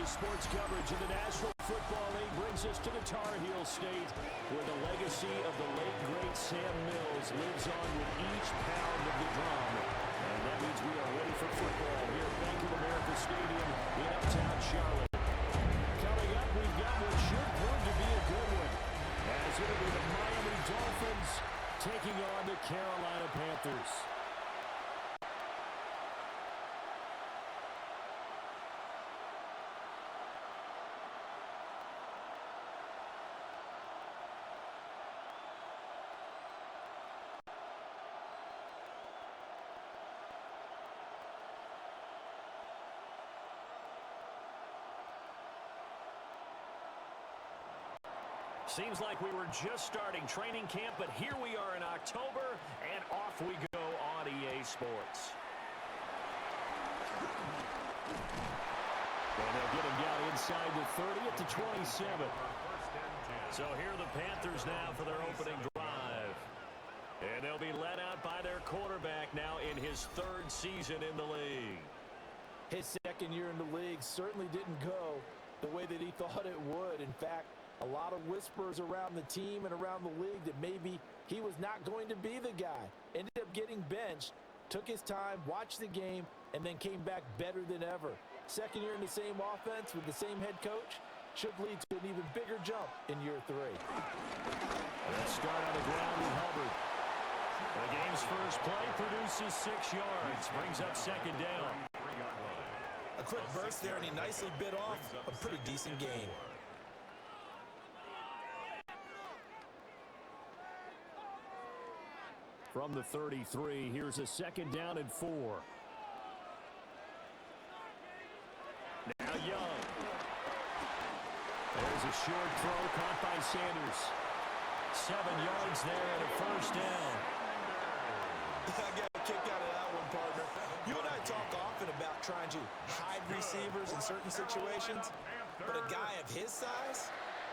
Today's sports coverage of the National Football League brings us to the Tar Heel State, where the legacy of the late, great Sam Mills lives on with each pound of the drum. And that means we are ready for football here at Bank of America Stadium in uptown Charlotte. Coming up, we've got what should prove to be a good one, as it'll be the Miami Dolphins taking on the Carolina Panthers. Seems like we were just starting training camp, but here we are in October, and off we go on EA Sports. And they'll get him down inside the 30 at the 27. So here are the Panthers now for their opening drive. And they'll be led out by their quarterback now in his third season in the league. His second year in the league certainly didn't go the way that he thought it would. In fact, a lot of whispers around the team and around the league that maybe he was not going to be the guy. Ended up getting benched, took his time, watched the game, and then came back better than ever. Second year in the same offense with the same head coach should lead to an even bigger jump in year 3. Let's start on the ground with Hubbard. The game's first play produces 6 yards, brings up second down. A quick burst there, and he nicely bit off a pretty decent gain. From the 33, here's a second down and 4. Now Young. There's a short throw caught by Sanders. 7 yards there and a first down. I got a kick out of that one, partner. You and I talk often about trying to hide receivers in certain situations, but a guy of his size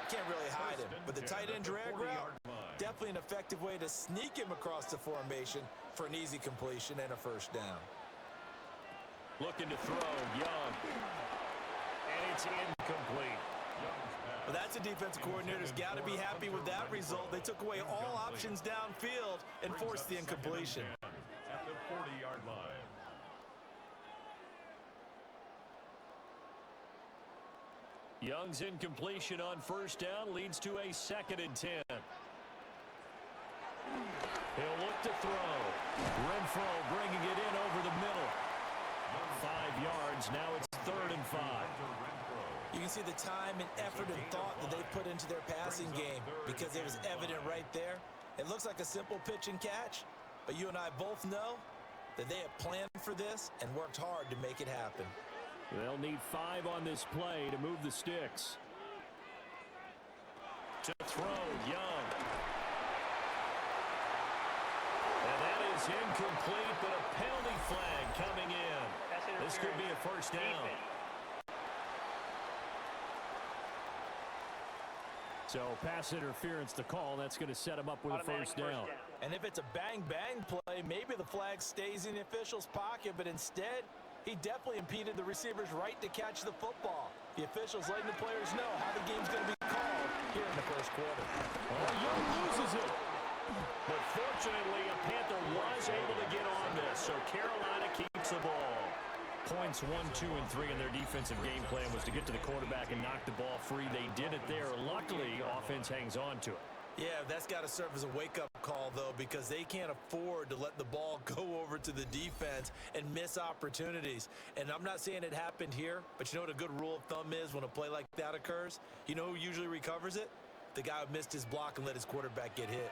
can't really hide him. With the tight end drag route, definitely an effective way to sneak him across the formation for an easy completion and a first down. Looking to throw, Young. And it's incomplete. Well, that's a defensive coordinator's got to be happy with that result. They took away all options downfield and forced the incompletion. At the 40-yard line. Young's incompletion on first down leads to a 2nd and 10. He'll look to throw. Renfro bringing it in over the middle. 5 yards. Now it's 3rd and 5. You can see the time and effort and thought that they put into their passing game because it was evident right there. It looks like a simple pitch and catch, but you and I both know that they have planned for this and worked hard to make it happen. They'll need 5 on this play to move the sticks. To throw, Young. And that is incomplete, but a penalty flag coming in. This could be a first down. So pass interference to call. That's going to set him up with a first down. And if it's a bang-bang play, maybe the flag stays in the official's pocket, but instead, he definitely impeded the receiver's right to catch the football. The officials letting the players know how the game's going to be called here in the first quarter. Oh, Young loses it. But fortunately, a Panther was able to get on this, so Carolina keeps the ball. Points 1, 2, and 3 in their defensive game plan was to get to the quarterback and knock the ball free. They did it there. Luckily, offense hangs on to it. Yeah, that's got to serve as a wake-up call, though, because they can't afford to let the ball go over to the defense and miss opportunities. And I'm not saying it happened here, but you know what a good rule of thumb is when a play like that occurs? You know who usually recovers it? The guy who missed his block and let his quarterback get hit.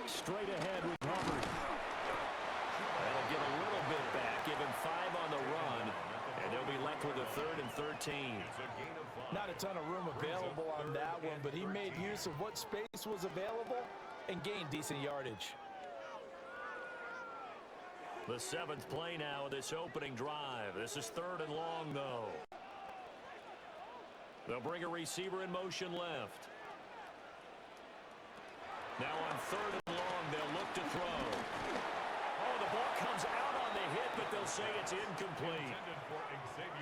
Straight ahead with Hubbard. That'll get a little bit back, give him 5 on the run, and they'll be left with a 3rd and 13. Not a ton of room available on that one, but he made use of what space was available and gained decent yardage. The 7th play now of this opening drive. This is 3rd and long, though. They'll bring a receiver in motion left. Now on 3rd and long, they'll look to throw. Oh, the ball comes out on the hit, but they'll say it's incomplete.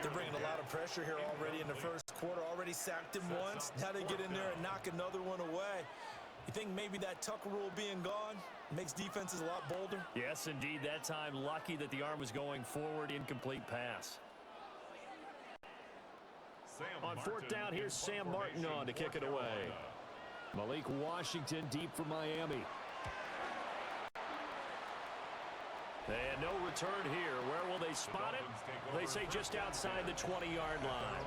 They're bringing a lot of pressure here already in the first quarter. Already sacked him once. Now they get in there and knock another one away. You think maybe that Tucker rule being gone makes defenses a lot bolder? Yes, indeed. That time, lucky that the arm was going forward. Incomplete pass. On 4th down, here's Sam Martin on to kick it away. Malik Washington deep for Miami. And no return here. Where will they spot it? They say just outside the 20-yard line.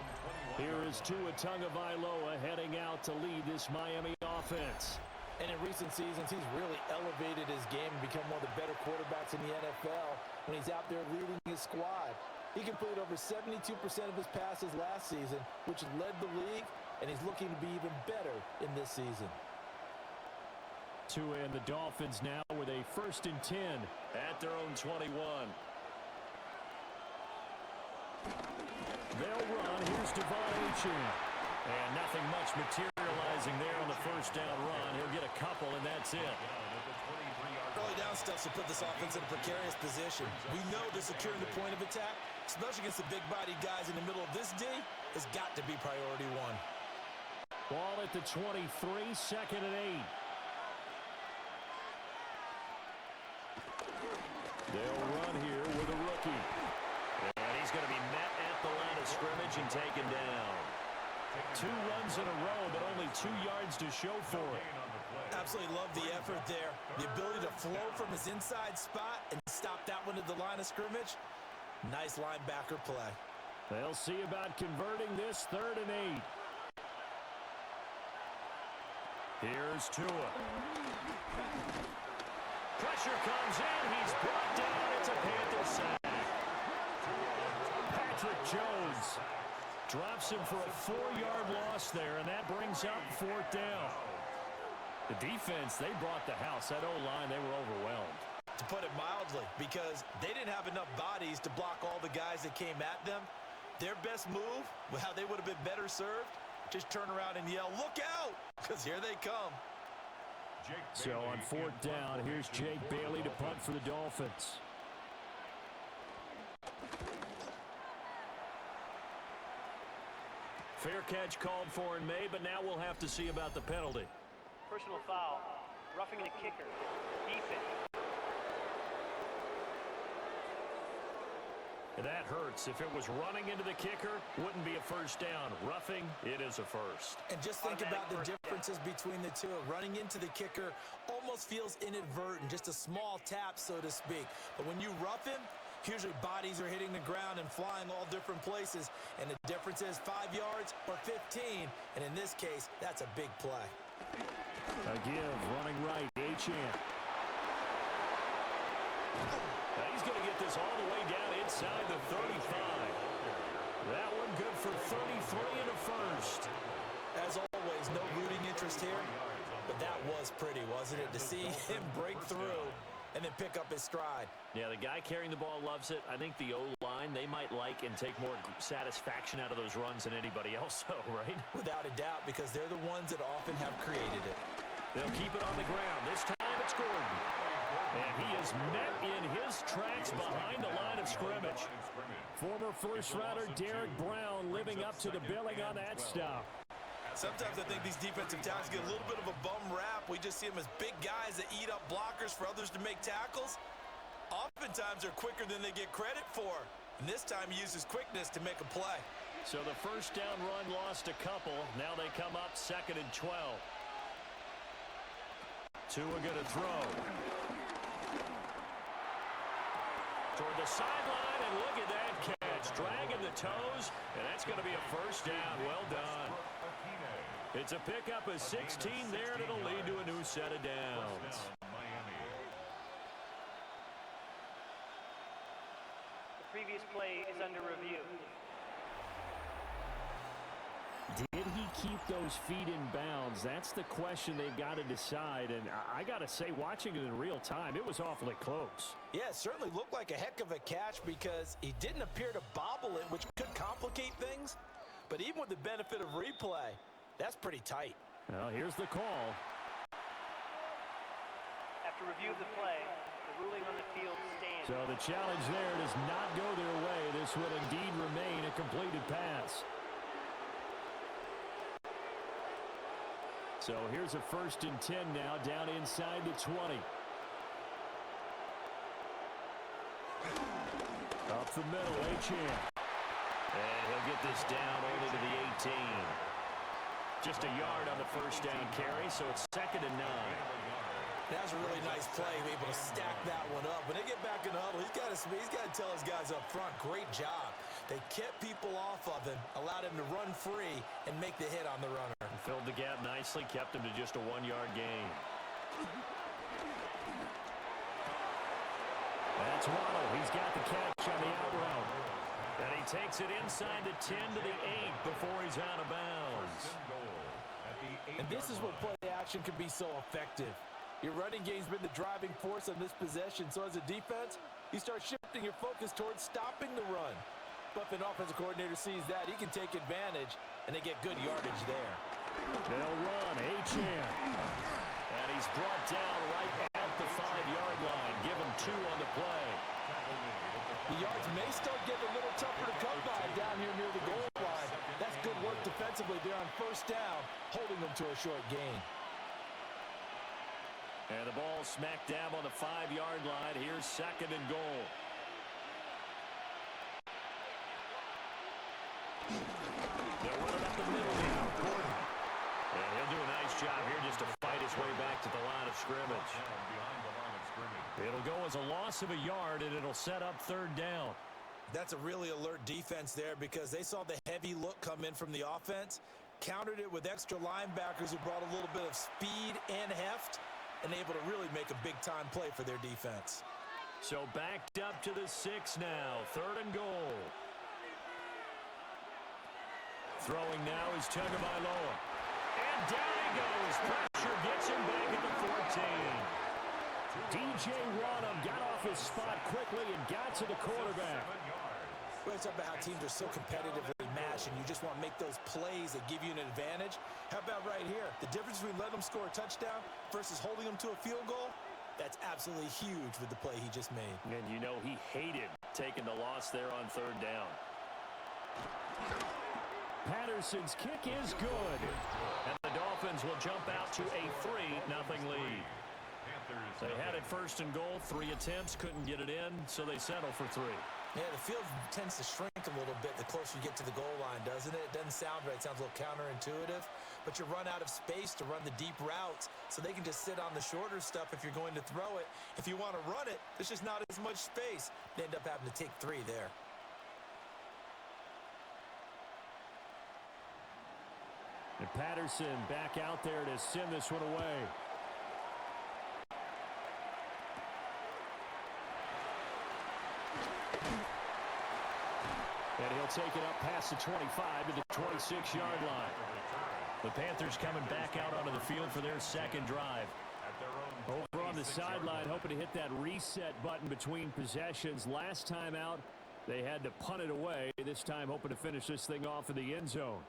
Here is Tua Tagovailoa heading out to lead this Miami offense. And in recent seasons, he's really elevated his game and become one of the better quarterbacks in the NFL when he's out there leading his squad. He completed over 72% of his passes last season, which led the league, and he's looking to be even better in this season. Tua and the Dolphins now with a 1st and 10 at their own 21. They'll run. Here's Devon Achane. And nothing much materializing there on the 1st down run. He'll get a couple, and that's it. Early down stuff to put this offense in a precarious position. We know they're securing the point of attack, especially against the big-bodied guys in the middle of this D, has got to be priority one. Ball at the 23, 2nd and 8. They'll run here with a rookie. And he's going to be met at the line of scrimmage and taken down. 2 runs in a row, but only 2 yards to show for it. Absolutely love the effort there. The ability to flow from his inside spot and stop that one at the line of scrimmage. Nice linebacker play. They'll see about converting this 3rd and 8. Here's Tua. Pressure comes in. He's brought down. It's a Panther sack. Patrick Jones drops him for a 4-yard loss there, and that brings up 4th down. The defense, they brought the house. That O-line, they were overwhelmed. To put it mildly, because they didn't have enough bodies to block all the guys that came at them. Their best move, well, how they would have been better served, just turn around and yell, "Look out!" Because here they come. So on 4th down, here's Jake Bailey to punt for the Dolphins. Fair catch called for and made, but now we'll have to see about the penalty. Personal foul, roughing the kicker, defense. That hurts. If it was running into the kicker, wouldn't be a 1st down. Roughing, it is a 1st. And just think about the differences between the two. Running into the kicker almost feels inadvertent, just a small tap, so to speak. But when you rough him, usually bodies are hitting the ground and flying all different places. And the difference is 5 yards or 15. And in this case, that's a big play. A give, running right, Achane. He's going to get this all the way down inside the 35. That one good for 33 and a 1st. As always, no rooting interest here. But that was pretty, wasn't it? To see him break through and then pick up his stride. Yeah, the guy carrying the ball loves it. I think the O-line, they might like and take more satisfaction out of those runs than anybody else, though, right? Without a doubt, because they're the ones that often have created it. They'll keep it on the ground. This time it's Gordon. And he is met in his tracks behind the line of scrimmage. Former 1st-rounder Derek Brown living up to the billing on that stop. Sometimes I think these defensive tackles get a little bit of a bum rap. We just see them as big guys that eat up blockers for others to make tackles. Oftentimes they're quicker than they get credit for. And this time he uses quickness to make a play. So the 1st down run lost a couple. Now they come up 2nd and 12. Tua going to throw. Toward the sideline, and look at that catch. Dragging the toes, and that's going to be a 1st down. Well done. It's a pickup of 16 there, and it'll lead to a new set of downs. The previous play is under review. Did he keep those feet in bounds? That's the question they've got to decide. And I got to say, watching it in real time, it was awfully close. Yeah, it certainly looked like a heck of a catch because he didn't appear to bobble it, which could complicate things. But even with the benefit of replay, that's pretty tight. Well, here's the call. After review of the play, the ruling on the field stands. So the challenge there does not go their way. This will indeed remain a completed pass. So here's a 1st and 10 now, down inside the 20. Up the middle, Achane. And he'll get this down only to the 18. Just a yard on the 1st down carry, so it's 2nd and 9. That was a really nice play, able to stack that one up. When they get back in the huddle, he's got to tell his guys up front, great job. They kept people off of him, allowed him to run free and make the hit on the runner. Filled the gap nicely, kept him to just a 1-yard gain. That's Waddle. He's got the catch on the out route. And he takes it inside the 10 to the 8 before he's out of bounds. And this is where play action can be so effective. Your running game's been the driving force on this possession, so as a defense, you start shifting your focus towards stopping the run. But if an offensive coordinator sees that, he can take advantage, and they get good yardage there. They'll run, Achane. And he's brought down right at the 5-yard line. Give him 2 on the play. The yards may start getting a little tougher to come by down here near the goal line. That's good work defensively there on 1st down, holding them to a short gain. And the ball smack dab on the 5-yard line. Here's 2nd and goal. They'll run it up the middle now. Gordon. And he'll do a nice job here just to fight his way back to the line of scrimmage. It'll go as a loss of a yard, and it'll set up 3rd down. That's a really alert defense there because they saw the heavy look come in from the offense, countered it with extra linebackers who brought a little bit of speed and heft, and able to really make a big-time play for their defense. So backed up to the 6 now. 3rd and goal. Throwing now is Tagovailoa. And down he goes. Pressure gets him back at the 14. DJ Wadham got off his spot quickly and got to the quarterback. We're talking about how teams are so competitively matched, and you just want to make those plays that give you an advantage. How about right here? The difference between letting them score a touchdown versus holding them to a field goal, that's absolutely huge with the play he just made. And you know he hated taking the loss there on 3rd down. Patterson's kick is good. And the Dolphins will jump out to a 3-0 lead. They had it 1st and goal, 3 attempts, couldn't get it in, so they settle for 3. Yeah, the field tends to shrink a little bit the closer you get to the goal line, doesn't it? It doesn't sound right. It sounds a little counterintuitive. But you run out of space to run the deep routes, so they can just sit on the shorter stuff if you're going to throw it. If you want to run it, there's just not as much space. They end up having to take 3 there. And Patterson back out there to send this one away. And he'll take it up past the 25 to the 26-yard line. The Panthers coming back out onto the field for their 2nd drive. Over on the sideline, hoping to hit that reset button between possessions. Last time out, they had to punt it away. This time, hoping to finish this thing off in the end zone.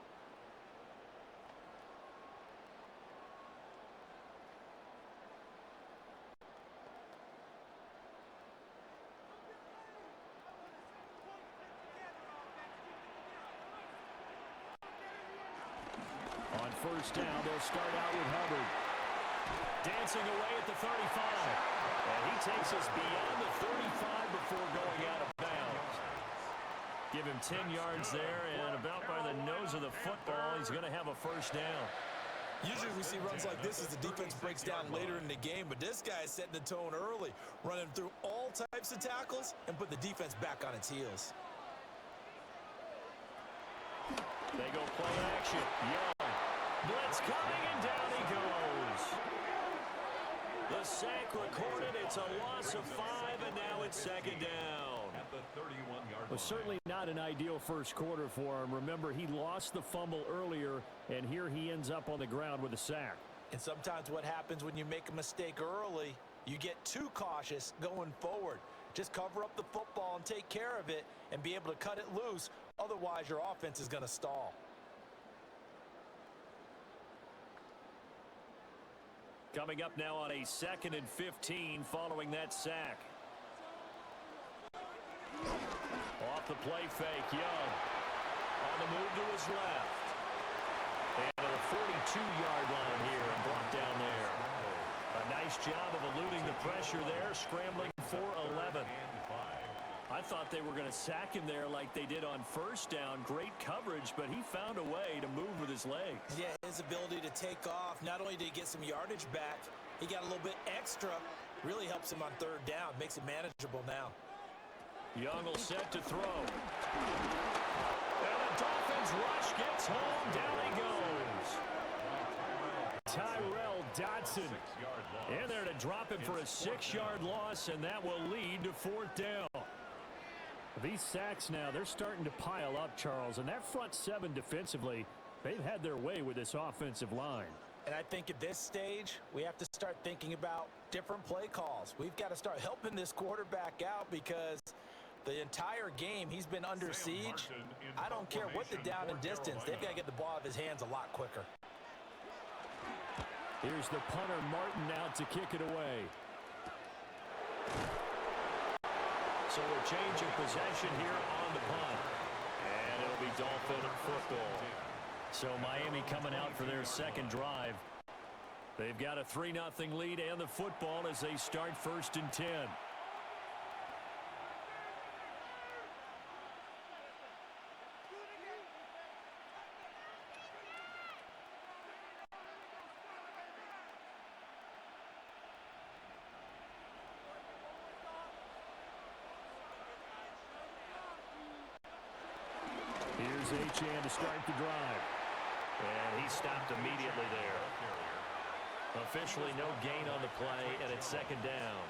On 1st down, they'll start out with Hubbard. Dancing away at the 35. And he takes us beyond the 35 before going out of bounds. Give him 10 yards there, and about by the nose of the football, he's going to have a 1st down. Usually we see runs like this as the defense breaks down later in the game, but this guy is setting the tone early, running through all types of tackles and put the defense back on its heels. They go play action. Young. Blitz coming, and down he goes. The sack recorded. It's a loss of 5, and now it's 2nd down. At the 31-yard Well, certainly not an ideal first quarter for him. Remember, he lost the fumble earlier, and here he ends up on the ground with a sack. And sometimes what happens when you make a mistake early, you get too cautious going forward. Just cover up the football and take care of it and be able to cut it loose. Otherwise, your offense is going to stall. Coming up now on a 2nd and 15 following that sack. Off the play fake, Young. On the move to his left. And at the 42-yard line here and brought down there. A nice job of eluding the pressure there, scrambling for 11. I thought they were going to sack him there like they did on first down. Great coverage, but he found a way to move with his legs. Yeah, his ability to take off, not only did he get some yardage back, he got a little bit extra. Really helps him on 3rd down, makes it manageable now. Young will set to throw. And the Dolphins rush gets home. Down he goes. Tyrell Dodson in there to drop him for a 6-yard loss, and that will lead to 4th down. These sacks now, they're starting to pile up, Charles, and that front 7 defensively, they've had their way with this offensive line. And I think at this stage, we have to start thinking about different play calls. We've got to start helping this quarterback out because the entire game he's been under siege. I don't care what the down and distance, they've got to get the ball out of his hands a lot quicker. Here's the punter, Martin, out to kick it away. So we're changing possession here on the punt. And it'll be Dolphin football. So Miami coming out for their 2nd drive. They've got a 3-0 lead and the football as they start 1st and 10. Here's Achane to start the drive. And he stopped immediately there. Officially no gain on the play, and it's 2nd down.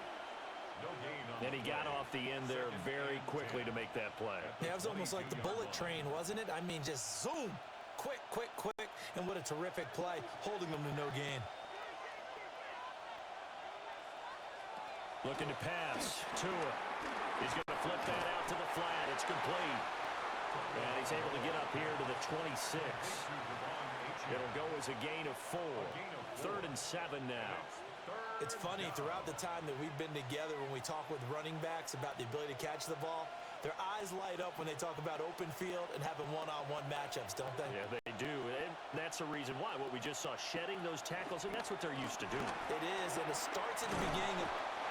And he got off the end there very quickly to make that play. Yeah, it was almost like the bullet train, wasn't it? I mean, just zoom. Quick, quick, quick. And what a terrific play, holding them to no gain. Looking to pass. Tua. He's going to flip that out to the flat. It's complete. And he's able to get up here to the 26. It'll go as a gain of 4. 3rd and 7 now. It's funny, throughout the time that we've been together, when we talk with running backs about the ability to catch the ball, their eyes light up when they talk about open field and having one-on-one matchups, don't they? Yeah, they do. And that's the reason why. What we just saw, shedding those tackles, and that's what they're used to doing. It is, and it starts at the beginning.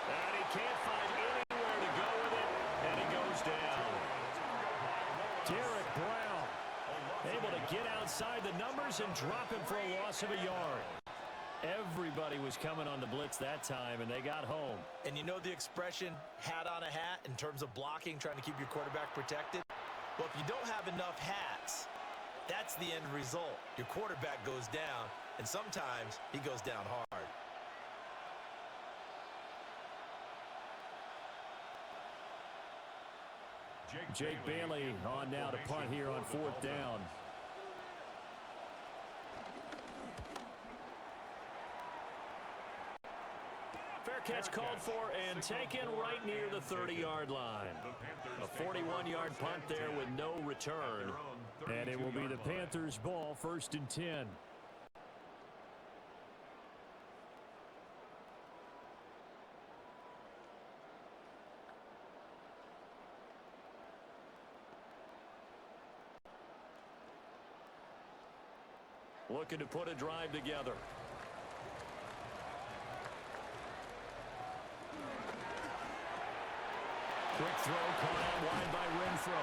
And he can't find anywhere to go with it, and he goes down. Derek Brown able to get outside the numbers and drop him for a loss of a yard. Everybody was coming on the blitz that time, and they got home. And you know the expression, hat on a hat, in terms of blocking, trying to keep your quarterback protected? Well, if you don't have enough hats, that's the end result. Your quarterback goes down, and sometimes he goes down hard. Jake Bailey on now to punt here on 4th down. Fair catch called for and taken right near the 30-yard line. A 41-yard punt there with no return. And it will be the Panthers' ball, 1st and 10. Looking to put a drive together. Quick throw caught out wide by Renfro.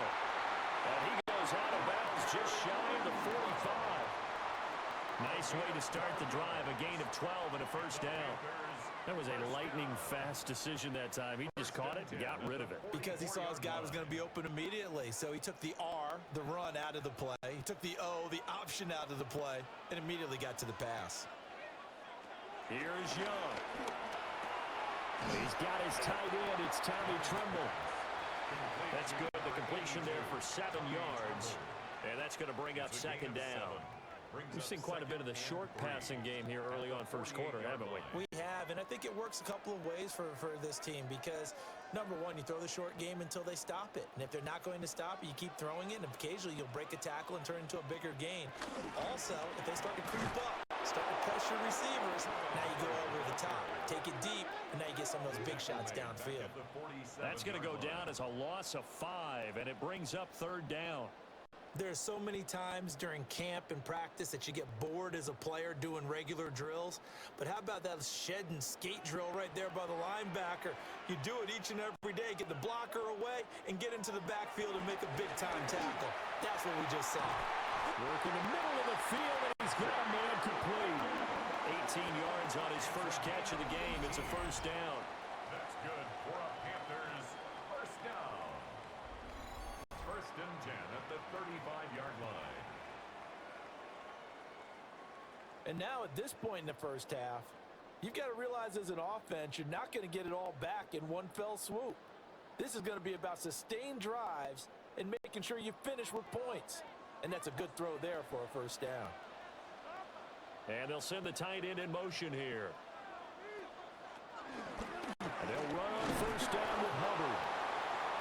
And he goes out of bounds just shy of the 45. Nice way to start the drive. A gain of 12 and a 1st down. That was a lightning-fast decision that time. He just caught it and got rid of it. Because he saw his guy was going to be open immediately. So he took the R, the run, out of the play. He took the O, the option, out of the play, and immediately got to the pass. Here's Young. He's got his tight end. It's Tommy Tremble. That's good. The completion there for 7 yards. And that's going to bring up 2nd down. We've seen quite a bit of the short passing game here early on 1st quarter, haven't we? We have, and I think it works a couple of ways for this team because, number one, you throw the short game until they stop it. And if they're not going to stop it, you keep throwing it, and occasionally you'll break a tackle and turn into a bigger gain. Also, if they start to creep up, Start to pressure receivers. Now you go over the top. Take it deep, and now you get some of those big shots downfield. That's going to go down as a loss of 5, and it brings up 3rd down. There's so many times during camp and practice that you get bored as a player doing regular drills. But how about that shed and skate drill right there by the linebacker? You do it each and every day. Get the blocker away and get into the backfield and make a big-time tackle. That's what we just saw. Work in the middle of the field, and he's got a man complete. 18 yards on his first catch of the game. It's a 1st down. That's good for a Panthers 1st down. 1st and 10 at the 35-yard line. And now at this point in the first half, you've got to realize as an offense, you're not going to get it all back in one fell swoop. This is going to be about sustained drives and making sure you finish with points. And that's a good throw there for a 1st down. And they'll send the tight end in motion here. And they'll run on 1st down with Hubbard.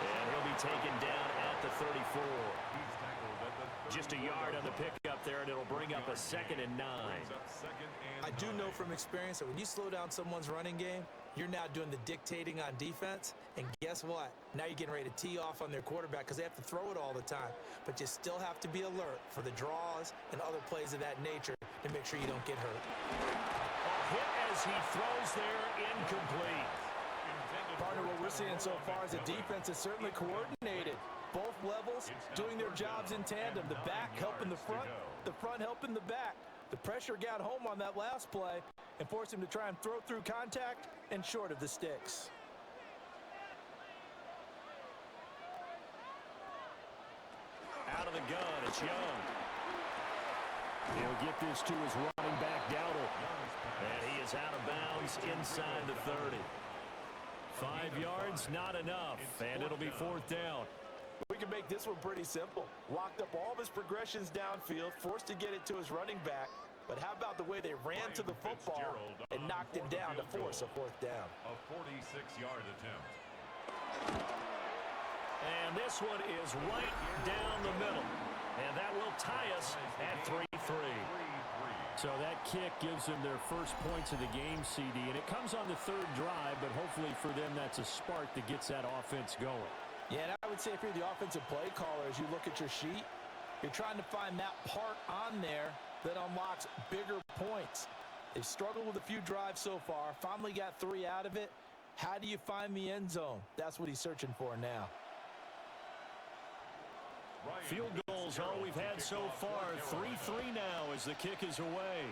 And he'll be taken down at the 34. Just a yard on the pickup there, and it'll bring up a 2nd and 9. I do know from experience that when you slow down someone's running game, you're now doing the dictating on defense. And guess what? Now you're getting ready to tee off on their quarterback because they have to throw it all the time. But you still have to be alert for the draws and other plays of that nature to make sure you don't get hurt. A hit as he throws there, incomplete. Partner, what we're seeing so far is the defense is certainly coordinated. Both levels doing their jobs in tandem. The back helping the front helping the back. The pressure got home on that last play and forced him to try and throw through contact and short of the sticks. Out of the gun, it's Young. He'll get this to his running back, Dowdle. And he is out of bounds inside the 30. 5 yards, not enough, and it'll be 4th down. We can make this one pretty simple. Locked up all of his progressions downfield, forced to get it to his running back. But how about the way they ran to the football and knocked him down to force a 4th down? A 46-yard attempt. And this one is right down the middle. And that will tie us at 3-3. So that kick gives them their first points of the game, CD. And it comes on the 3rd drive, but hopefully for them that's a spark that gets that offense going. Yeah, and I would say if you're the offensive play caller, as you look at your sheet, you're trying to find that part on there that unlocks bigger points. They've struggled with a few drives so far, finally got 3 out of it. How do you find the end zone? That's what he's searching for now. Field goals all we've had so far. 3-3 now as the kick is away.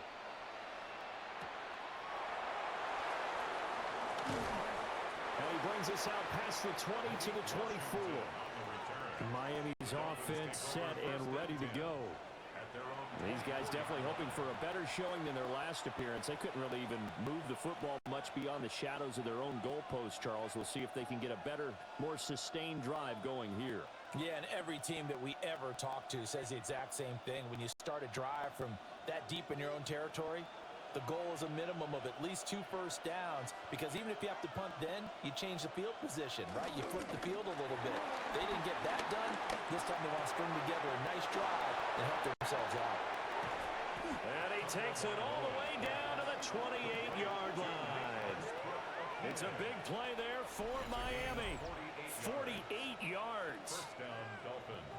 And he brings us out past the 20 to the 24. Miami's offense set and ready to go. These guys definitely hoping for a better showing than their last appearance. They couldn't really even move the football much beyond the shadows of their own goalpost, Charles. We'll see if they can get a better, more sustained drive going here. Yeah, and every team that we ever talk to says the exact same thing. When you start a drive from that deep in your own territory, the goal is a minimum of at least 2 first downs, because even if you have to punt then, you change the field position, right? You flip the field a little bit. They didn't get that done. This time they want to string together a nice drive and help themselves out. And he takes it all the way down to the 28-yard line. It's a big play there for Miami. 48 yards. 1st down, Dolphins.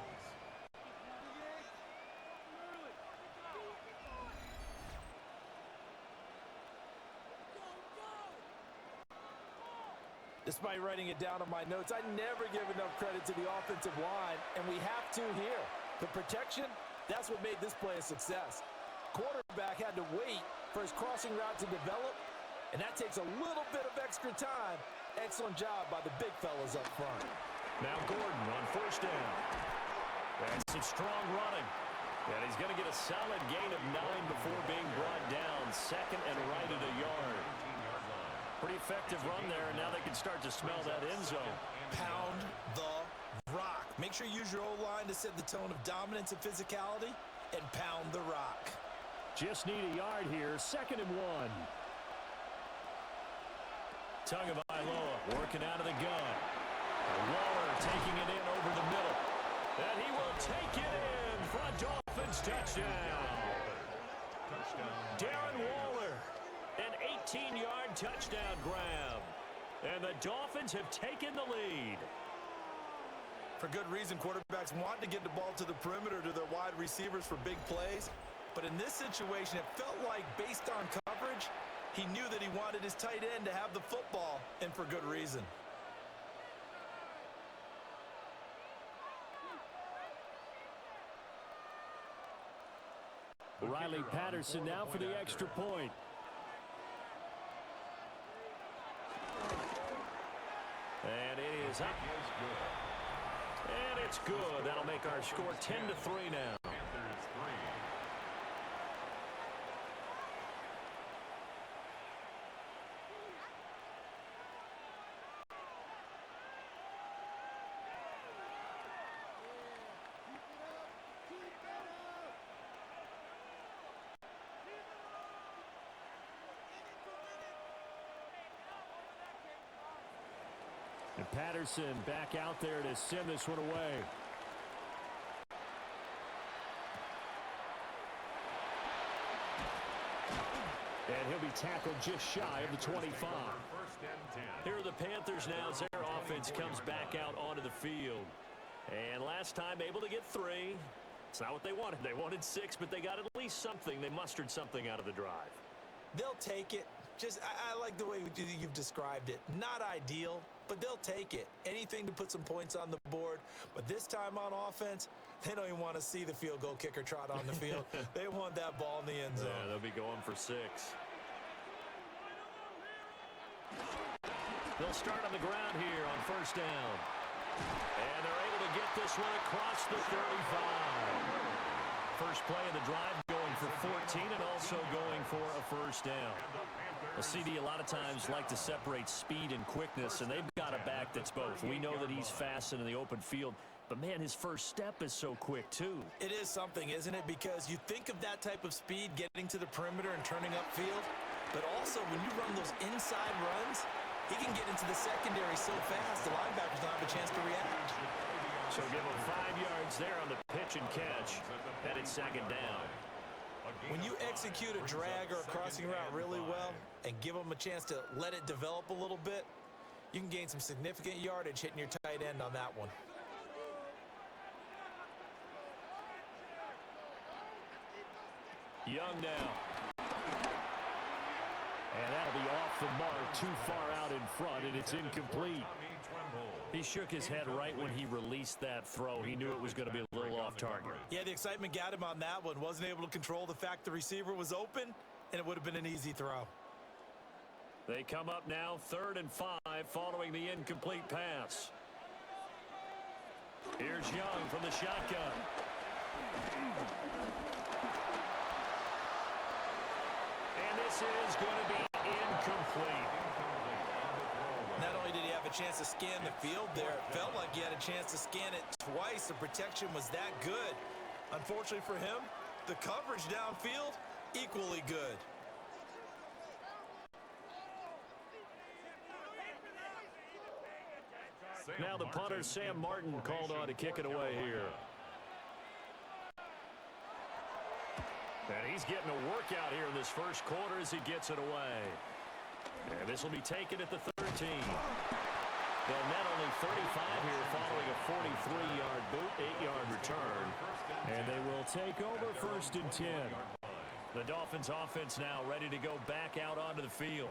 Despite writing it down on my notes, I never give enough credit to the offensive line, and we have to here. The protection, that's what made this play a success. Quarterback had to wait for his crossing route to develop, and that takes a little bit of extra time. Excellent job by the big fellas up front. Now Gordon on 1st down. And some strong running. And he's going to get a solid gain of 9 before being brought down. 2nd and right at a yard. Pretty effective run there, and now they can start to smell that end zone. Pound the rock. Make sure you use your O-line to set the tone of dominance and physicality, and pound the rock. Just need a yard here. 2nd and 1. Tagovailoa working out of the gun. Waller taking it in over the middle. And he will take it in for a Dolphins touchdown. Darren Waller, an 18-yard touchdown grab. And the Dolphins have taken the lead. For good reason, quarterbacks want to get the ball to the perimeter to their wide receivers for big plays. But in this situation, it felt like based on coverage, he knew that he wanted his tight end to have the football, and for good reason. Riley Patterson now for the extra point. And it is up. And it's good. That'll make our score 10-3 now. And Patterson back out there to send this one away. And he'll be tackled just shy of the 25. Here are the Panthers now as their offense comes back out onto the field. And last time able to get 3. It's not what they wanted. They wanted 6, but they got at least something. They mustered something out of the drive. They'll take it. I like the way you've described it. Not ideal, but they'll take it. Anything to put some points on the board. But this time on offense, they don't even want to see the field goal kicker trot on the field. They want that ball in the end zone. Yeah, they'll be going for 6. They'll start on the ground here on first down. And they're able to get this one across the 35. First play of the drive going for 14 and also going for a first down. Well, CD a lot of times like to separate speed and quickness, and they've got a back that's both. We know that he's fast in the open field, but, man, his first step is so quick, too. It is something, isn't it? Because you think of that type of speed getting to the perimeter and turning upfield, but also when you run those inside runs, he can get into the secondary so fast the linebackers don't have a chance to react. So give him 5 yards there on the pitch and catch, and it's second down. When you execute a drag or a crossing route really well and give them a chance to let it develop a little bit, you can gain some significant yardage hitting your tight end on that one. Young now. And that'll be off the mark, too far out in front, and it's incomplete. He shook his head right when he released that throw. He knew it was going to be a little off target. Yeah, the excitement got him on that one. Wasn't able to control the fact the receiver was open, and it would have been an easy throw. They come up now 3rd and 5 following the incomplete pass. Here's Young from the shotgun. And this is going to be incomplete. Not only did he have a chance to scan the field there, it felt like he had a chance to scan it twice. The protection was that good. Unfortunately for him, the coverage downfield, equally good. Now the punter, Sam Martin, called on to kick it away here. And he's getting a workout here in this first quarter as he gets it away. And this will be taken at the 13. They'll net only 35 here following a 43-yard boot, 8-yard return. And they will take over 1st and 10. The Dolphins offense now ready to go back out onto the field.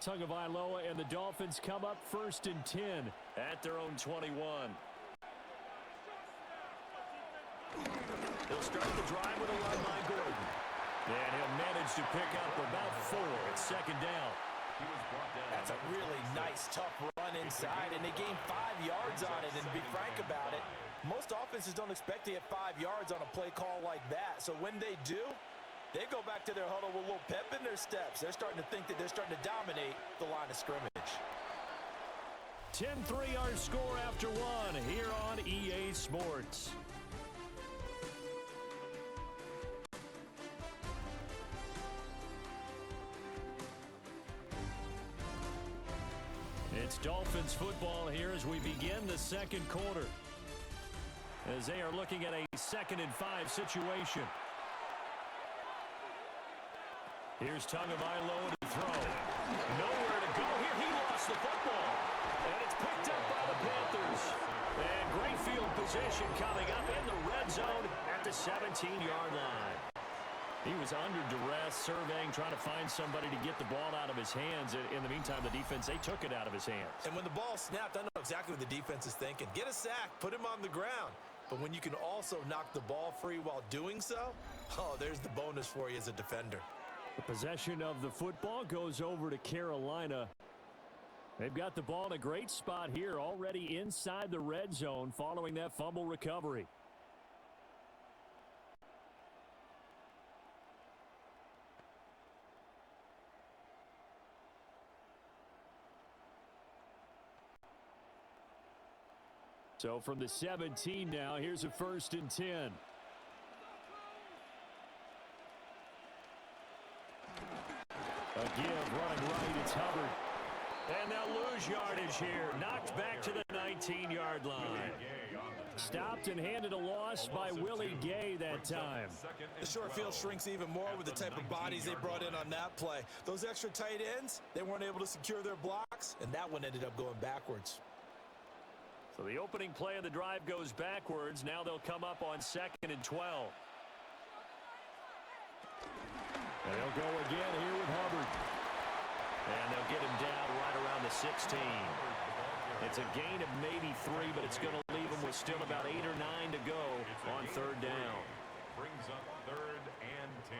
Tagovailoa and the Dolphins come up 1st and 10 at their own 21. He'll start the drive with a run by Gordon. And he'll manage to pick up about 4 at second down. That's a really nice, tough run inside, and they gain 5 yards on it. And to be frank about it, most offenses don't expect to get 5 yards on a play call like that. So when they do, they go back to their huddle with a little pep in their steps. They're starting to think that they're starting to dominate the line of scrimmage. 10-3 our score after 1 here on EA Sports. It's Dolphins football here as we begin the second quarter, as they are looking at a 2nd and 5 situation. Here's Tagovailoa to throw. Nowhere to go here. He lost the football. And it's picked up by the Panthers. And great field position coming up in the red zone at the 17-yard line. He was under duress, surveying, trying to find somebody to get the ball out of his hands. In the meantime, the defense, they took it out of his hands. And when the ball snapped, I know exactly what the defense is thinking. Get a sack, put him on the ground. But when you can also knock the ball free while doing so, oh, there's the bonus for you as a defender. The possession of the football goes over to Carolina. They've got the ball in a great spot here, already inside the red zone following that fumble recovery. So from the 17 now, here's a 1st and 10. A give, running right, it's Hubbard. And they'll lose yardage here. Knocked back to the 19-yard line. Stopped and handed a loss by Willie Gay that time. The short field shrinks even more with the type of bodies they brought in on that play. Those extra tight ends, they weren't able to secure their blocks, and that one ended up going backwards. So the opening play of the drive goes backwards. Now they'll come up on 2nd and 12. And they'll go again here with Hubbard. And they'll get him down right around the 16. It's a gain of maybe 3, but it's going to leave him with still about 8 or 9 to go on 3rd down. Brings up 3rd and 10.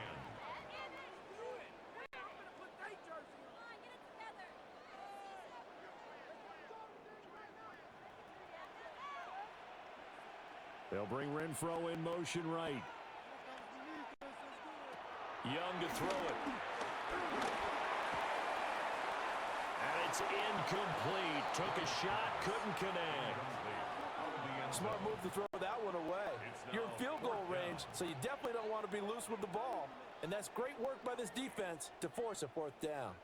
They'll bring Renfro in motion right. Young to throw it. And it's incomplete. Took a shot, couldn't connect. Smart move to throw that one away. You're in field goal range, so you definitely don't want to be loose with the ball. And that's great work by this defense to force a 4th down.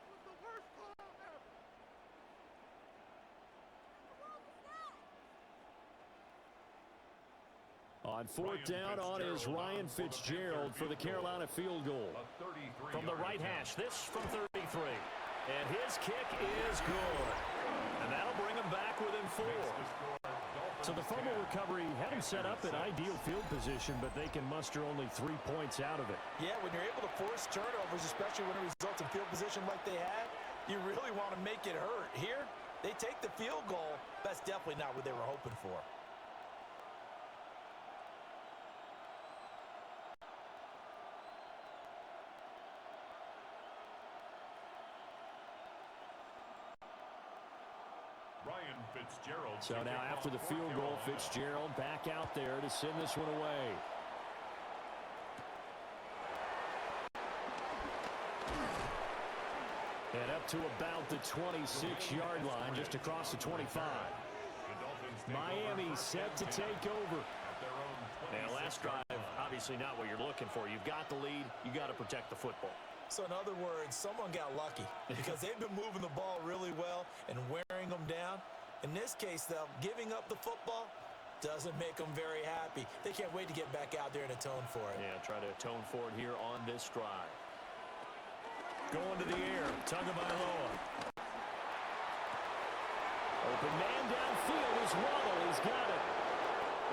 On 4th down on is Ryan Fitzgerald for the Carolina field goal. From the right hash, this from 33. And his kick is good. And that'll bring him back within 4. So the fumble recovery had him set up in ideal field position, but they can muster only 3 points out of it. Yeah, when you're able to force turnovers, especially when it results in field position like they had, you really want to make it hurt. Here, they take the field goal. That's definitely not what they were hoping for. So now after the field goal, Fitzgerald back out there to send this one away. And up to about the 26-yard line, just across the 25. Miami set to take over. Now, last drive, obviously not what you're looking for. You've got the lead. You got to protect the football. So in other words, someone got lucky because they've been moving the ball really well and wearing them down. In this case, though, giving up the football doesn't make them very happy. They can't wait to get back out there and atone for it. Yeah, try to atone for it here on this drive. Going to the air, Tagovailoa. Open man downfield is Waddle. He's got it.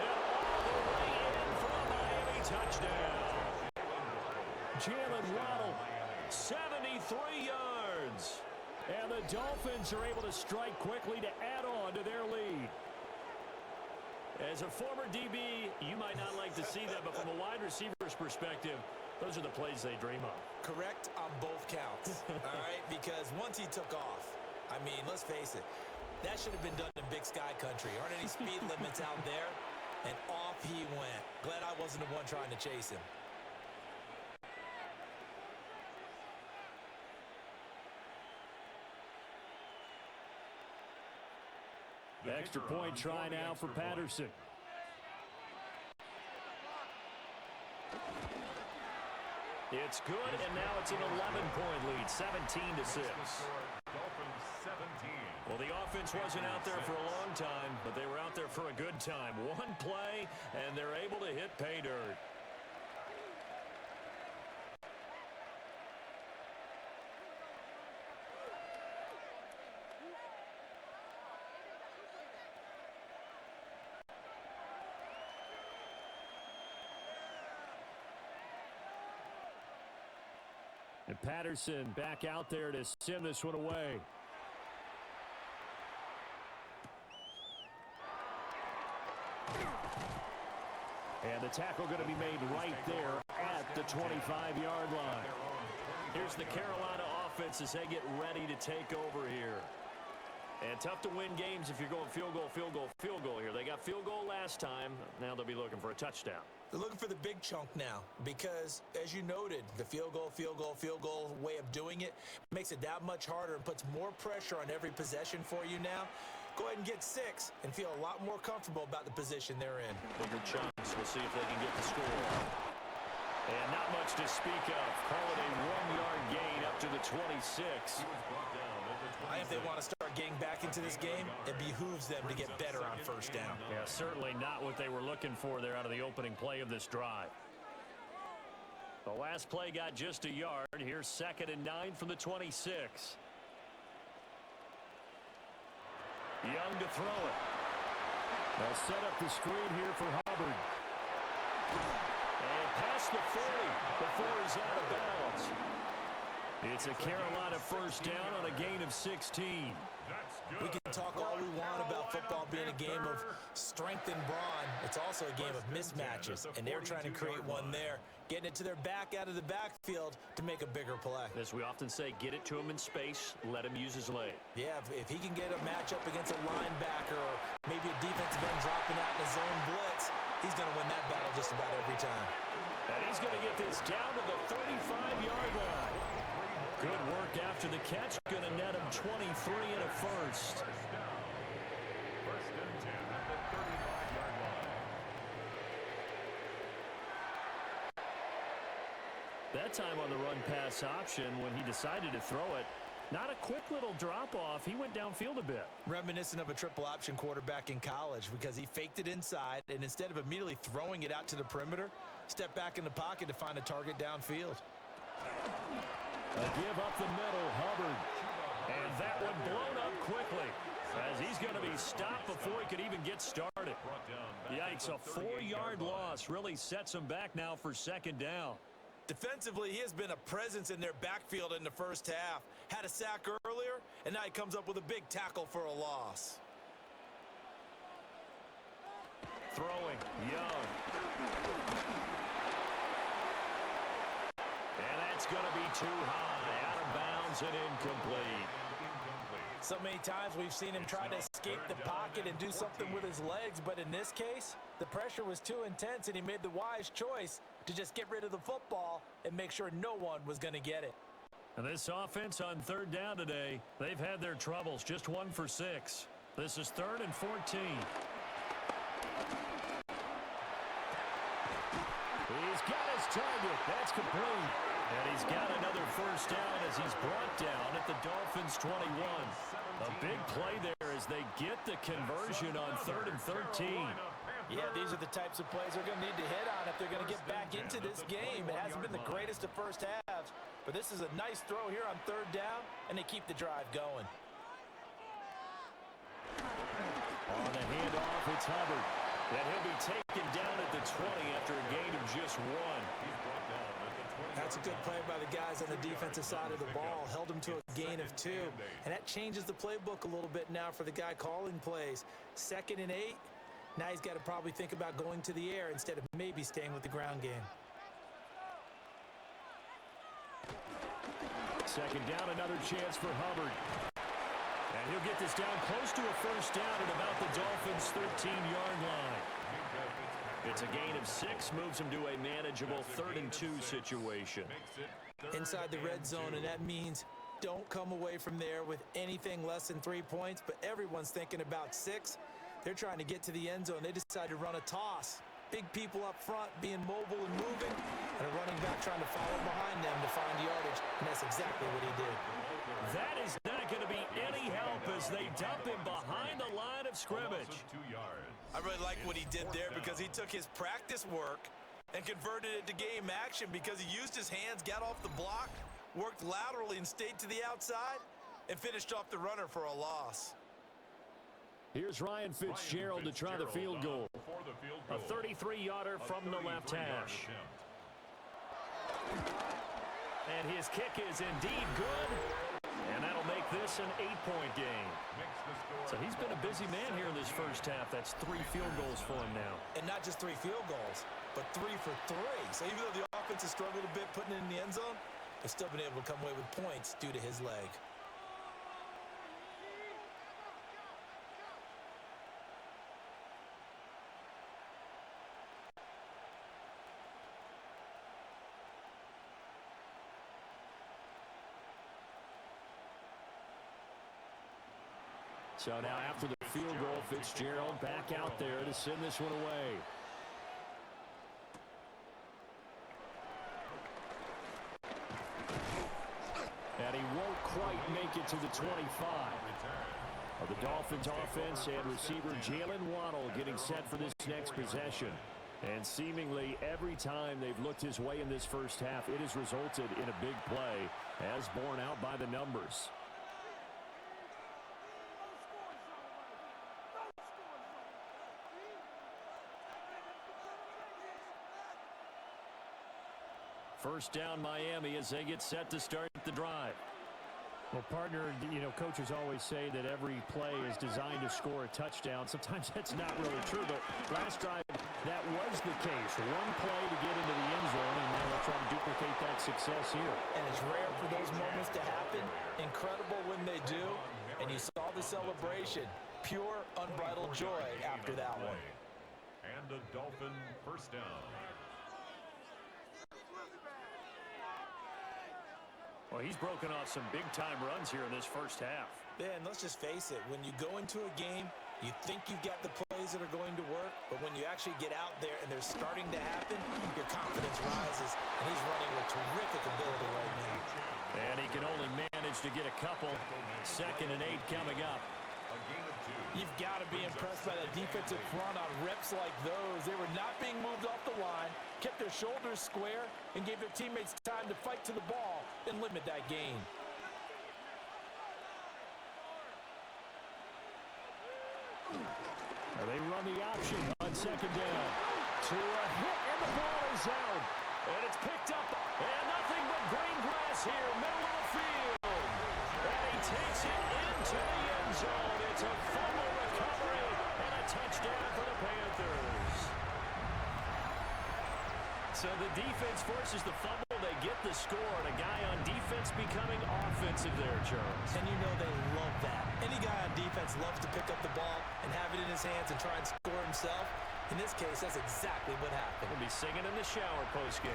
And all the way in for a Miami touchdown. Jalen Waddle, 73 yards. And the Dolphins are able to strike quickly to add on to their lead. As a former DB, you might not like to see that, but from a wide receiver's perspective, those are the plays they dream of. Correct on both counts, all right? Because once he took off, I mean, let's face it, that should have been done in Big Sky Country. Aren't any speed limits out there? And off he went. Glad I wasn't the one trying to chase him. Extra point try now for Patterson. It's good, and now it's an 11-point lead, 17-6. Dolphins 17. Well, the offense offense wasn't out there for a long time, but they were out there for a good time. One play, and they're able to hit pay dirt. And Patterson back out there to send this one away. And the tackle going to be made right there at the 25-yard line. Here's the Carolina offense as they get ready to take over here. And tough to win games if you're going field goal, field goal, field goal here. They got field goal last time. Now they'll be looking for a touchdown. They're looking for the big chunk now because, as you noted, the field goal way of doing it makes it that much harder and puts more pressure on every possession for you now. Go ahead and get 6 and feel a lot more comfortable about the position they're in. Bigger chunks. We'll see if they can get the score. And not much to speak of. Call it a 1-yard gain up to the 26. If they want to start getting back into this game, it behooves them to get better on first down. Yeah, certainly not what they were looking for there out of the opening play of this drive. The last play got just a yard. Here's 2nd and 9 from the 26. Young to throw it. They'll set up the screen here for Hubbard. And past the 40 before he's out of bounds. It's a Carolina first down on a gain of 16. We can talk all we want about football being a game of strength and brawn. It's also a game of mismatches, and they're trying to create one there, getting it to their back out of the backfield to make a bigger play. As we often say, get it to him in space, let him use his leg. Yeah, if he can get a matchup against a linebacker or maybe a defensive end dropping out in a zone blitz, he's going to win that battle just about every time. And he's going to get this down to the 35-yard line. Good work after the catch. Going to net him 23 and a first. First and 10 at the 35-yard line. That time on the run-pass option when he decided to throw it. Not a quick little drop-off. He went downfield a bit. Reminiscent of a triple-option quarterback in college because he faked it inside, and instead of immediately throwing it out to the perimeter, stepped back in the pocket to find a target downfield. A give up the middle, Hubbard. And that one blown up quickly as he's going to be stopped before he could even get started. Yikes, a 4-yard loss really sets him back now for 2nd down. Defensively, he has been a presence in their backfield in the first half. Had a sack earlier, and now he comes up with a big tackle for a loss. Throwing, Young. And that's going to be too high. Out of bounds and incomplete. So many times we've seen him try to escape the pocket and do something with his legs, but in this case, the pressure was too intense, and he made the wise choice to just get rid of the football and make sure no one was going to get it. And this offense on 3rd down today, they've had their troubles. Just 1 for 6. This is 3rd and 14. He's got his target. That's complete. And he's got another first down as he's brought down at the Dolphins' 21. A big play there as they get the conversion on 3rd and 13. Yeah, these are the types of plays they're going to need to hit on if they're going to get back into this game. It hasn't been the greatest of first halves, but this is a nice throw here on 3rd down, and they keep the drive going. On the handoff, it's Hubbard. And he'll be taken down at the 20 after a gain of just 1. That's a good play by the guys on the defensive side of the ball. Held him to a gain of 2. And that changes the playbook a little bit now for the guy calling plays. 2nd and 8. Now he's got to probably think about going to the air instead of maybe staying with the ground game. 2nd down, another chance for Hubbard. And he'll get this down close to a first down at about the Dolphins' 13-yard line. It's a gain of 6, moves him to a manageable 3rd and 2 situation. Inside the red zone, and that means don't come away from there with anything less than 3 points, but everyone's thinking about 6. They're trying to get to the end zone. They decide to run a toss. Big people up front being mobile and moving, and a running back trying to follow behind them to find yardage, and that's exactly what he did. That is not going to be any help as as they dump him behind the line of scrimmage. 2 yards. I really like what he did there because he took his practice work and converted it to game action because he used his hands, got off the block, worked laterally and stayed to the outside, and finished off the runner for a loss. Here's Ryan Fitzgerald to try the field goal. A 33-yarder from the left hash. And his kick is indeed good. And that'll make this an 8-point game. So he's been a busy man here in this first half. That's 3 field goals for him now. And not just 3 field goals, but 3 for 3. So even though the offense has struggled a bit putting it in the end zone, they've still been able to come away with points due to his leg. So now after the field goal, Fitzgerald back out there to send this one away. And he won't quite make it to the 25. The Dolphins offense and receiver Jalen Waddle getting set for this next possession. And seemingly every time they've looked his way in this first half, it has resulted in a big play as borne out by the numbers. First down Miami as they get set to start the drive. Well, partner, coaches always say that every play is designed to score a touchdown. Sometimes that's not really true, but last drive, that was the case. One play to get into the end zone, and now they'll try to duplicate that success here. And it's rare for those moments to happen. Incredible when they do. And you saw the celebration. Pure, unbridled joy after that one. And a Dolphin first down. Well, he's broken off some big-time runs here in this first half. Yeah, and let's just face it. When you go into a game, you think you've got the plays that are going to work, but when you actually get out there and they're starting to happen, your confidence rises, and he's running with terrific ability right now. And he can only manage to get a couple. 2nd and 8 coming up. You've got to be impressed by the defensive front on reps like those. They were not being moved off the line, kept their shoulders square, and gave their teammates time to fight to the ball and limit that gain. They run the option on 2nd down. To a hit, and the ball is out. And it's picked up, and nothing but green grass here, middle of the field. And he takes it into the end zone. It's a fumble recovery and a touchdown for the Panthers. So the defense forces the fumble. They get the score, and a guy on defense becoming offensive there, Charles. And you know they love that. Any guy on defense loves to pick up the ball and have it in his hands and try and score himself. In this case, that's exactly what happened. He'll be singing in the shower post-game.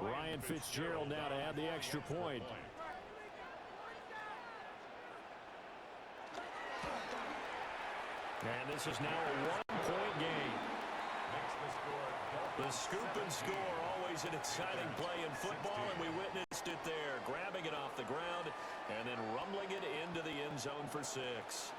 Ryan Fitzgerald now to add the extra point. And this is now a 1-point game. The scoop and score, always an exciting play in football, and we witnessed it there, grabbing it off the ground and then rumbling it into the end zone for 6.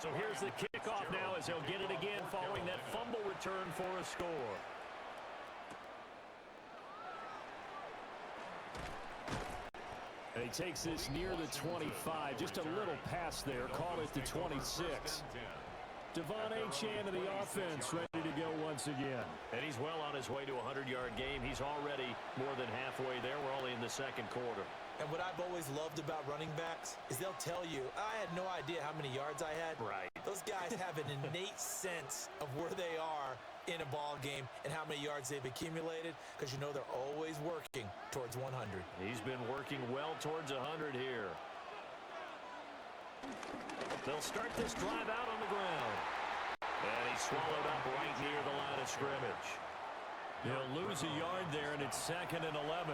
So here's the kickoff now as they'll get it again following that fumble return for a score. And he takes this near the 25. Just a little pass there. Call it the 26. Devon Achane of the offense ready to go once again. And he's well on his way to a 100-yard game. He's already more than halfway there. We're only in the 2nd quarter. And what I've always loved about running backs is they'll tell you, I had no idea how many yards I had. Right. Those guys have an innate sense of where they are in a ball game and how many yards they've accumulated, because you know they're always working towards 100. He's been working well towards 100 here. They'll start this drive out on the ground. And he's swallowed up right near the line of scrimmage. He'll lose a yard there, and it's 2nd and 11.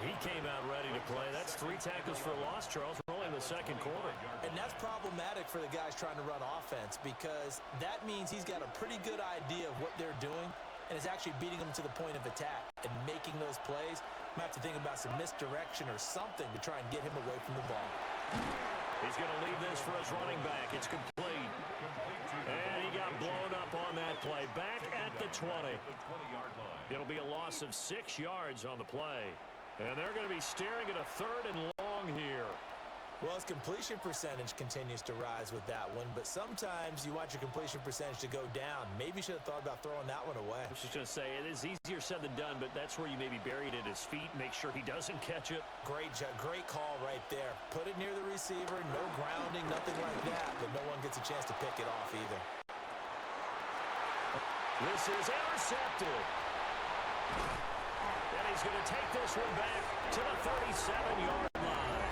He came out ready to play. That's 3 tackles for loss, Charles. We're only in the second quarter. And that's problematic for the guys trying to run offense, because that means he's got a pretty good idea of what they're doing and is actually beating them to the point of attack and making those plays. Might have to think about some misdirection or something to try and get him away from the ball. He's going to leave this for his running back. It's complete. And he got blown up on that play. Back at the 20. It'll be a loss of 6 yards on the play. And they're going to be staring at a 3rd and long here. Well, his completion percentage continues to rise with that one, but sometimes you want your completion percentage to go down. Maybe you should have thought about throwing that one away. I was just going to say, it is easier said than done, but that's where you maybe bury it at his feet, make sure he doesn't catch it. Great call right there. Put it near the receiver, no grounding, nothing like that, but no one gets a chance to pick it off either. This is intercepted. And he's going to take this one back to the 37-yard line.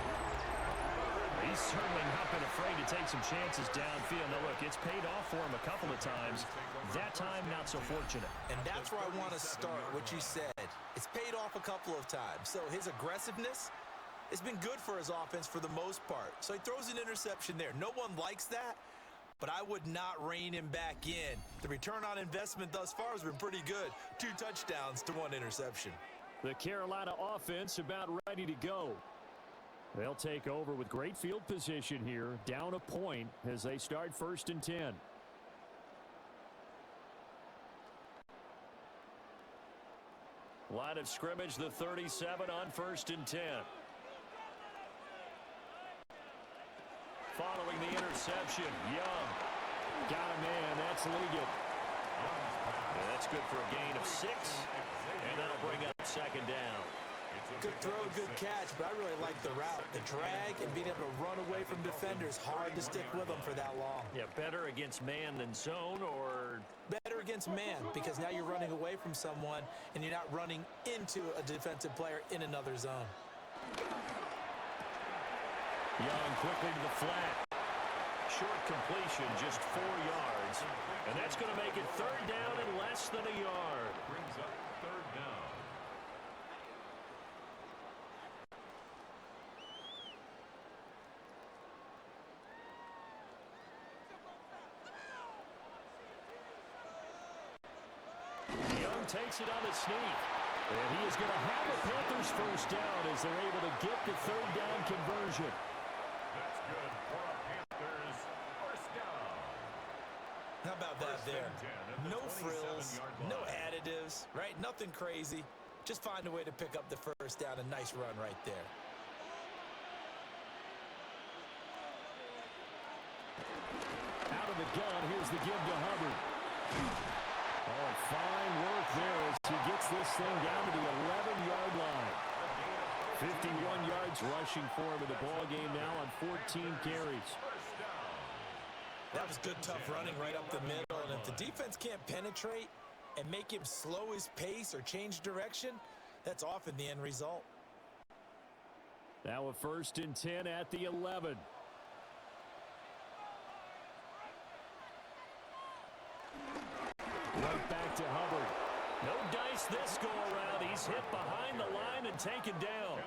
He's certainly not been afraid to take some chances downfield. Now, look, it's paid off for him a couple of times. That time, not so fortunate. And that's where I want to start, what you said. It's paid off a couple of times. So his aggressiveness has been good for his offense for the most part. So he throws an interception there. No one likes that, but I would not rein him back in. The return on investment thus far has been pretty good. 2 touchdowns to 1 interception. The Carolina offense about ready to go. They'll take over with great field position here, down a point as they start 1st and 10. Line of scrimmage, the 37 on 1st and 10. Following the interception, Young got a man. That's Liggett. Yeah, that's good for a gain of 6, and that'll bring up 2nd down. Good throw, good catch, but I really like the route. The drag and being able to run away from defenders, hard to stick with them for that long. Yeah, better against man than zone, or? Better against man, because now you're running away from someone and you're not running into a defensive player in another zone. Young quickly to the flat. Short completion, just 4 yards. And that's going to make it 3rd down and less than a yard. Brings up 3rd down. Young takes it on the sneak. And he is going to have a Panthers 1st down as they're able to get the 3rd down conversion. That's good for a Panthers 1st down. How about that there? No frills, no line. additives, right? Nothing crazy. Just find a way to pick up the 1st down. A nice run right there. Out of the gun, here's the give to Hubbard. Oh, fine work there as he gets this thing down to the 11-yard line. 51 yards rushing for him in the ball game now on 14 carries. That was good, tough running right up the middle. And if the defense can't penetrate and make him slow his pace or change direction, that's often the end result. Now a 1st and 10 at the 11. Right back to Hubbard. No dice this go around. He's hit behind the line and taken down.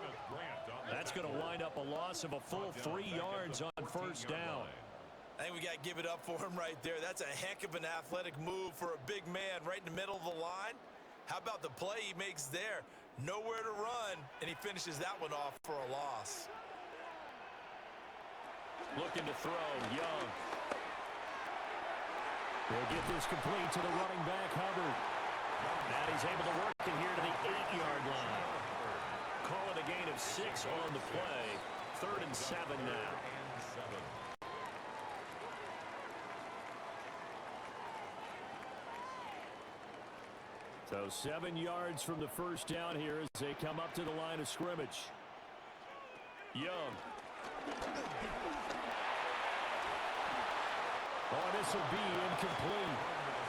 That's going to wind up a loss of a full 3 yards on 1st down. I think we got to give it up for him right there. That's a heck of an athletic move for a big man right in the middle of the line. How about the play he makes there? Nowhere to run, and he finishes that one off for a loss. Looking to throw, Young. They'll get this complete to the running back, Hubbard. And he's able to work it here to the 8-yard line. Call it a gain of 6 on the play. 3rd and 7 now. So 7 yards from the 1st down here as they come up to the line of scrimmage. Young. Oh, this will be incomplete.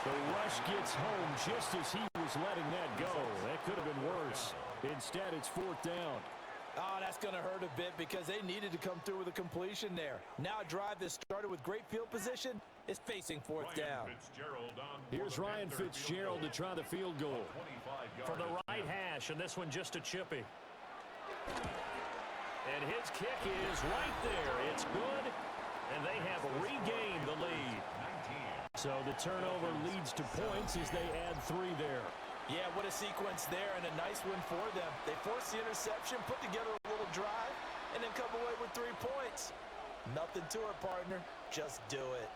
The rush gets home just as he was letting that go. That could have been worse. Instead, it's 4th down. Oh, that's going to hurt a bit because they needed to come through with a completion there. Now a drive that started with great field position is facing 4th down. Here's Ryan Fitzgerald to try the field goal. From the right hash, and this one just a chippy. And his kick is right there. It's good, and they have regained the lead. So the turnover leads to points as they add 3 there. Yeah, what a sequence there, and a nice win for them. They forced the interception, put together a little drive, and then come away with 3 points. Nothing to it, partner. Just do it.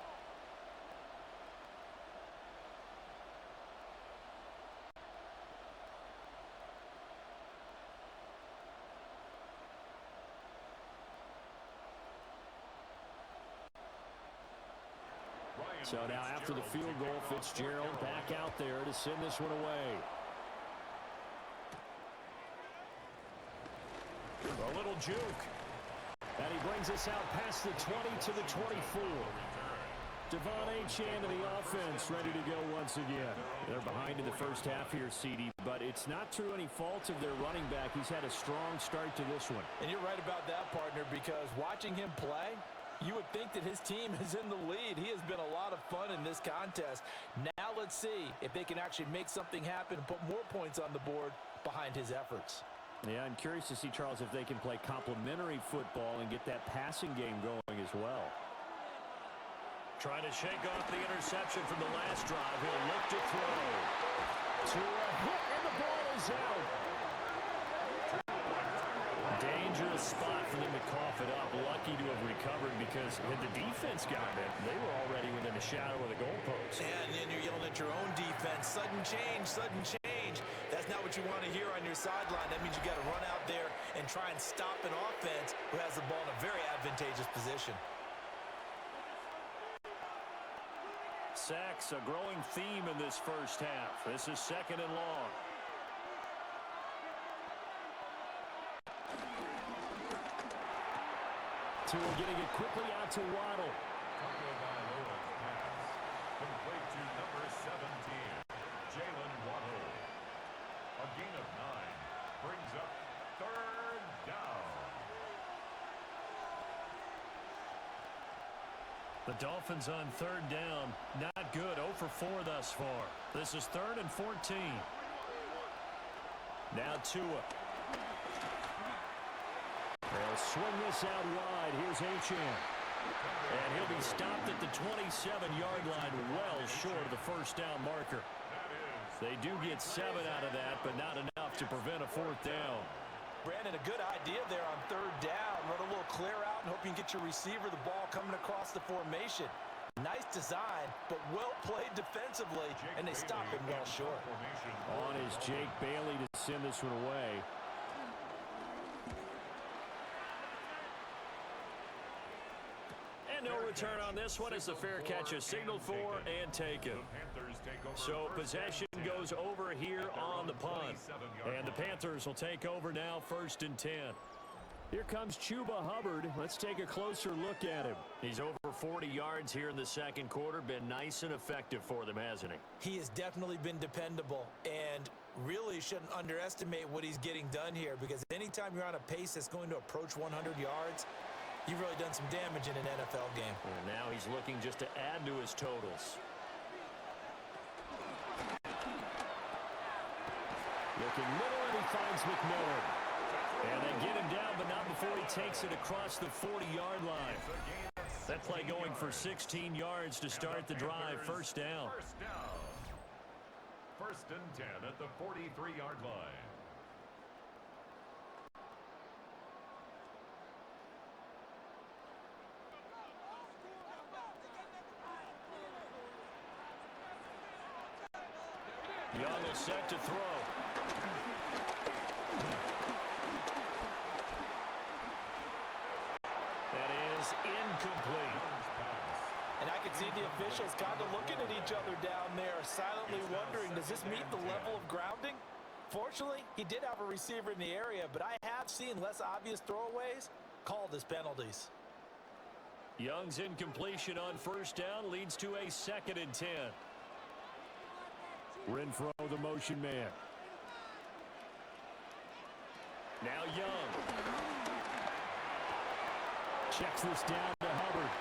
So now after the field goal, Fitzgerald back out there to send this one away. A little juke. And he brings us out past the 20 to the 24. Devon Achane to the offense, ready to go once again. They're behind in the first half here, CD, but it's not through any fault of their running back. He's had a strong start to this one. And you're right about that, partner, because watching him play, you would think that his team is in the lead. He has been a lot of fun in this contest. Now let's see if they can actually make something happen and put more points on the board behind his efforts. Yeah, I'm curious to see, Charles, if they can play complementary football and get that passing game going as well. Trying to shake off the interception from the last drive. He'll look to throw. To a hit, and the ball is out. Dangerous spot for them to cough it up. Lucky to have recovered because had the defense gotten it, they were already within a shadow of the goalpost. And then you're yelling at your own defense. Sudden change, sudden change. That's not what you want to hear on your sideline. That means you got to run out there and try and stop an offense who has the ball in a very advantageous position. Sacks, a growing theme in this first half. This is 2nd and long. Tua getting it quickly out to Waddle. Complete to number 17, Jalen Waddle. A gain of 9 brings up 3rd down. The Dolphins on 3rd down. Not good. 0 for 4 thus far. This is 3rd and 14. Now Tua. They'll swing this out wide. Here's Achane. And he'll be stopped at the 27-yard line, well short of the first down marker. They do get 7 out of that, but not enough to prevent a 4th down. Brandon, a good idea there on 3rd down. Run a little clear out and hope you can get your receiver the ball coming across the formation. Nice design, but well played defensively, and they stop him well short. On is Jake Bailey to send this one away. And no return on this one as the fair catch is signaled for and taken. So possession goes over here on the punt. And the Panthers will take over now, 1st and 10. Here comes Chuba Hubbard. Let's take a closer look at him. He's over 40 yards here in the 2nd quarter. Been nice and effective for them, hasn't he? He has definitely been dependable, and really shouldn't underestimate what he's getting done here, because anytime you're on a pace that's going to approach 100 yards, you've really done some damage in an NFL game. And now he's looking just to add to his totals. Looking middle, and he finds McMillan. And they get him down, but not before he takes it across the 40-yard line. That play going for 16 yards to start the drive. 1st down. 1st and 10 at the 43-yard line. Young is set to throw. That is incomplete. And I can see the officials kind of looking at each other down there, silently wondering, does this meet the level of grounding? Fortunately, he did have a receiver in the area, but I have seen less obvious throwaways called as penalties. Young's incompletion on 1st down leads to a 2nd and 10. Renfro, the motion man. Now Young. Checks this down to Hubbard.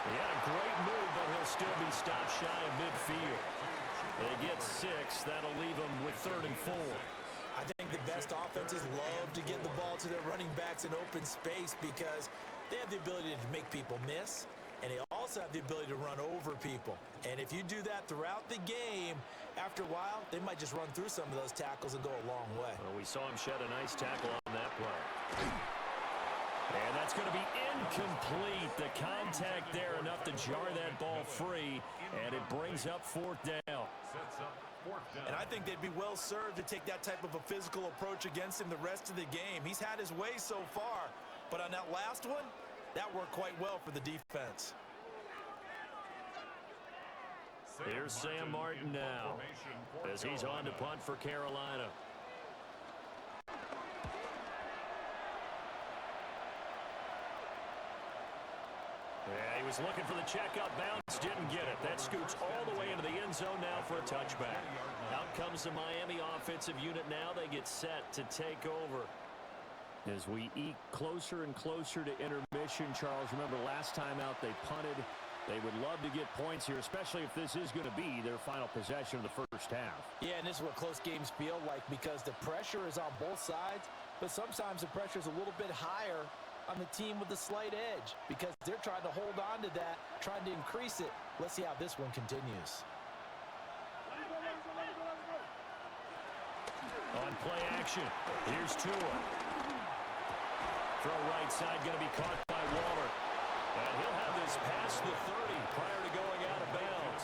He had a great move, but he'll still be stopped shy of midfield. They get 6. That'll leave them with 3rd and 4. I think the best offenses love to get the ball to their running backs in open space because they have the ability to make people miss, and they also have the ability to run over people. And if you do that throughout the game, after a while, they might just run through some of those tackles and go a long way. Well, we saw him shed a nice tackle on that play. And that's going to be incomplete. The contact there enough to jar that ball free, and it brings up 4th down. And I think they'd be well served to take that type of a physical approach against him the rest of the game. He's had his way so far, but on that last one, that worked quite well for the defense. Here's Sam Martin now as he's on to punt for Carolina. Yeah, he was looking for the check up bounce, didn't get it. That scoots all the way into the end zone now for a touchback. Out comes the Miami offensive unit now. They get set to take over. As we eke closer and closer to intermission, Charles, remember last time out they punted. They would love to get points here, especially if this is going to be their final possession of the first half. Yeah, and this is what close games feel like because the pressure is on both sides, but sometimes the pressure is a little bit higher on the team with the slight edge because they're trying to hold on to that, trying to increase it. Let's see how this one continues. On play action, here's Tua. Throw right side, going to be caught by Waller. And he'll have this past the 30 prior to going out of bounds.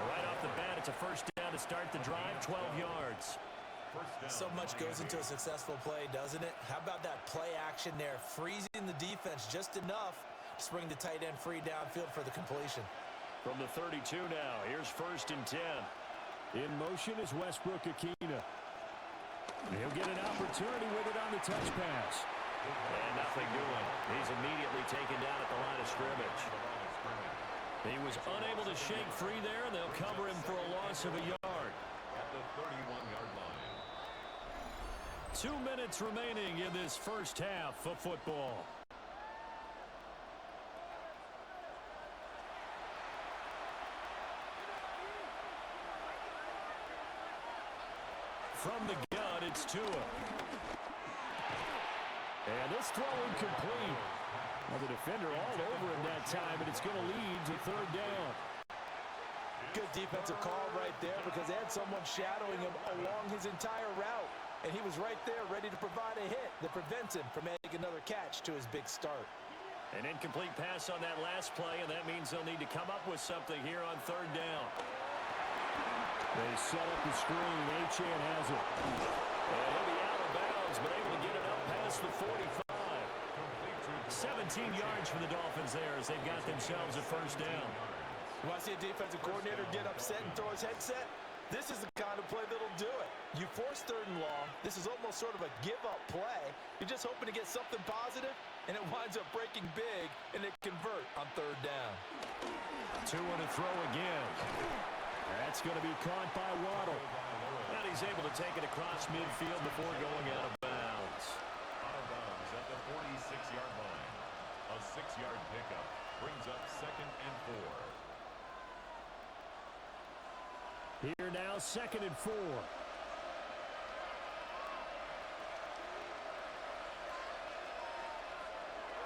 Right off the bat, it's a first down to start the drive, 12 yards. So much goes into a successful play, doesn't it? How about that play action there, freezing the defense just enough to spring the tight end free downfield for the completion. From the 32 now, here's 1st and 10. In motion is Westbrook Akina. He'll get an opportunity with it on the touch pass. And nothing doing. He's immediately taken down at the line of scrimmage. He was unable to shake free there, and they'll cover him for a loss of a yard. At the 31-yard line. 2 minutes remaining in this first half of football. From the gun, it's Tua. And this throw incomplete. Well, the defender all over him that time, and it's going to lead to 3rd down. Good defensive call right there because they had someone shadowing him along his entire route. And he was right there ready to provide a hit that prevents him from making another catch to his big start. An incomplete pass on that last play, and that means they'll need to come up with something here on 3rd down. They set up the screen. Achane has it. And he'll be out of bounds, but able to get it up past the 45. 17 yards for the Dolphins there as they've got themselves a first down. You want to see a defensive coordinator get upset and throw his headset? This is the kind of play that'll do it. You force 3rd and long. This is almost sort of a give-up play. You're just hoping to get something positive, and it winds up breaking big, and they convert on 3rd down. Tua to throw again. That's going to be caught by Waddle. And he's able to take it across midfield before going out of bounds. Out of bounds at the 46-yard line. A 6-yard pickup brings up 2nd and 4. Here now, 2nd and 4.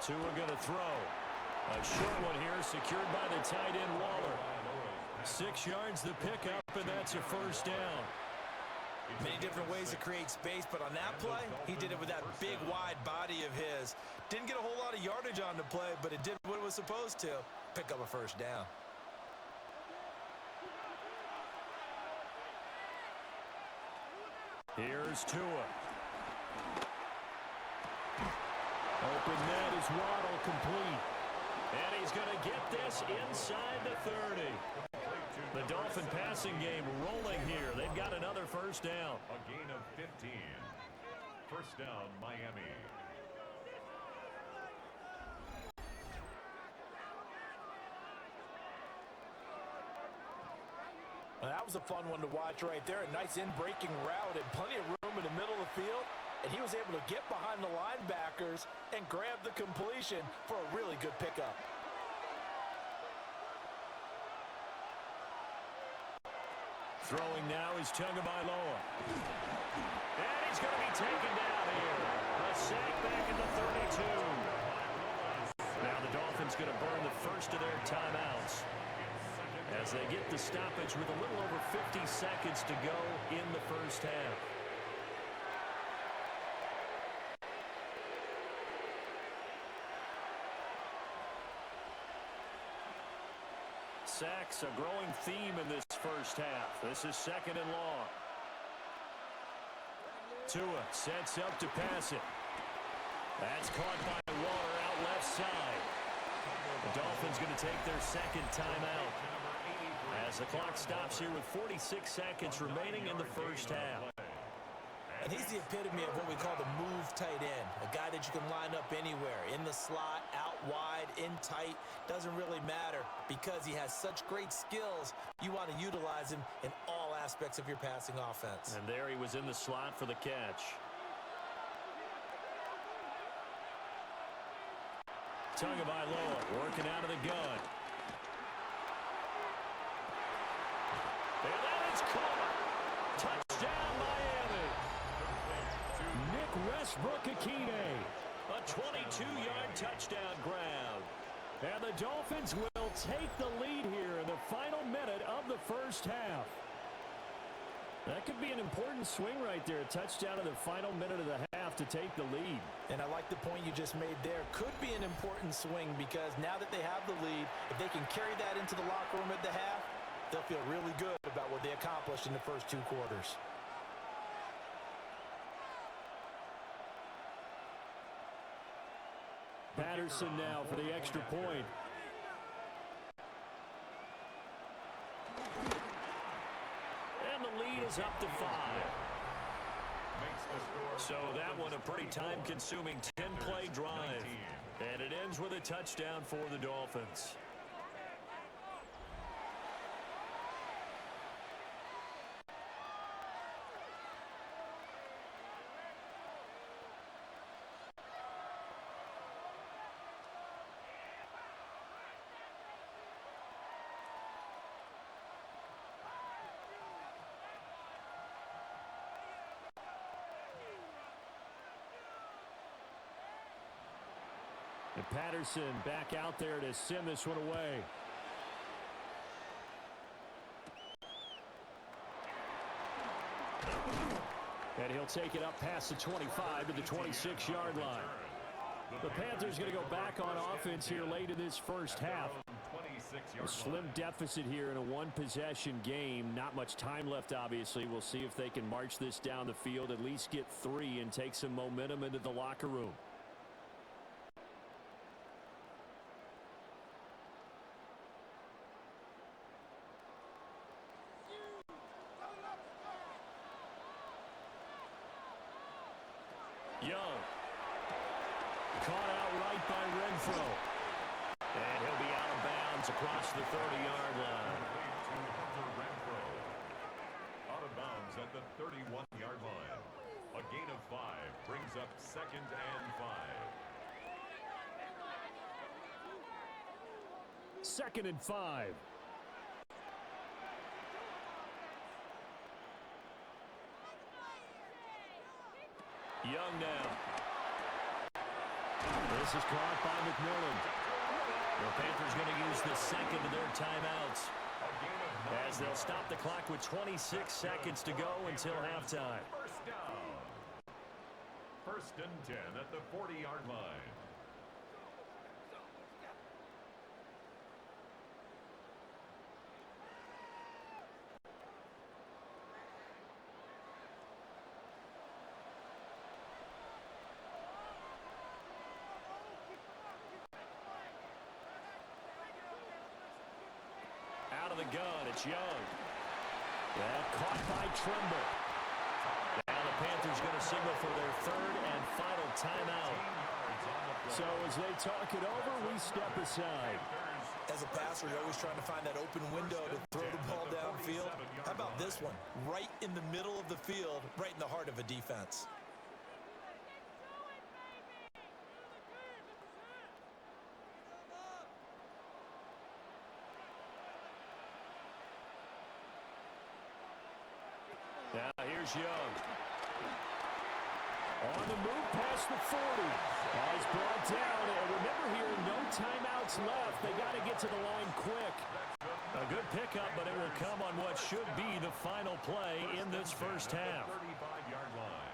Tua going to throw. A short one here secured by the tight end Waller. 6 yards the pickup, and that's a first down. Many different ways to create space, but on that play, he did it with that big, wide body of his. Didn't get a whole lot of yardage on the play, but it did what it was supposed to. Pick up a first down. Here's Tua. Open net is Waddle, complete. And he's going to get this inside the 30. The Dolphin passing game rolling here. They've got another first down. A gain of 15. First down, Miami. was a fun one to watch right there. A nice in-breaking route and plenty of room in the middle of the field. And he was able to get behind the linebackers and grab the completion for a really good pickup. Throwing now is Tagovailoa. And he's going to be taken down here. A sack back at the 32. Now the Dolphins going to burn the first of their timeouts as they get the stoppage with a little over 50 seconds to go in the first half. Sacks, a growing theme in this first half. This is second and long. Tua sets up to pass it. That's caught by Waller out left side. The Dolphins going to take their second timeout as the clock stops here with 46 seconds remaining in the first half. And he's the epitome of what we call the move tight end. A guy that you can line up anywhere, in the slot, out wide, in tight. Doesn't really matter because he has such great skills. You want to utilize him in all aspects of your passing offense. And there he was in the slot for the catch. Tagovailoa working out of the gun. And that is caught. Touchdown, Miami. Nick Westbrook-Akine. A 22-yard touchdown grab. And the Dolphins will take the lead here in the final minute of the first half. That could be an important swing right there. A touchdown in the final minute of the half to take the lead. And I like the point you just made there. Could be an important swing because now that they have the lead, if they can carry that into the locker room at the half, they'll feel really good about what they accomplished in the first two quarters. Patterson now for the extra point. And the lead is up to 5. So that one a pretty time-consuming 10-play drive. And it ends with a touchdown for the Dolphins. And Patterson back out there to send this one away. And he'll take it up past the 25 to the 26-yard line. The Panthers going to go back on offense here late in this first half. A slim deficit here in a one-possession game. Not much time left, obviously. We'll see if they can march this down the field, at least get 3 and take some momentum into the locker room. Young. Caught out right by Renfro. And he'll be out of bounds across the 30-yard line. Out of bounds at the 31-yard line. A gain of 5 brings up 2nd and 5. 2nd and 5. Young now. This is caught by McMillan. The Panthers going to use the second of their timeouts as they'll stop the clock with 26 seconds to go until halftime. First down. 1st and 10 at the 40-yard line. Out of the gun, it's Young. That caught by Tremble. Now the Panthers going to signal for their 3rd and final timeout. So as they talk it over, we step aside. As a passer, you're always trying to find that open window to throw the ball downfield. field. How about this one? Right in the middle of the field, right in the heart of a defense. Now here's Young. On the move past the 40. He's brought down. And remember here, no timeouts left. They got to get to the line quick. A good pickup, but it will come on what should be the final play in this first half. 35-yard line.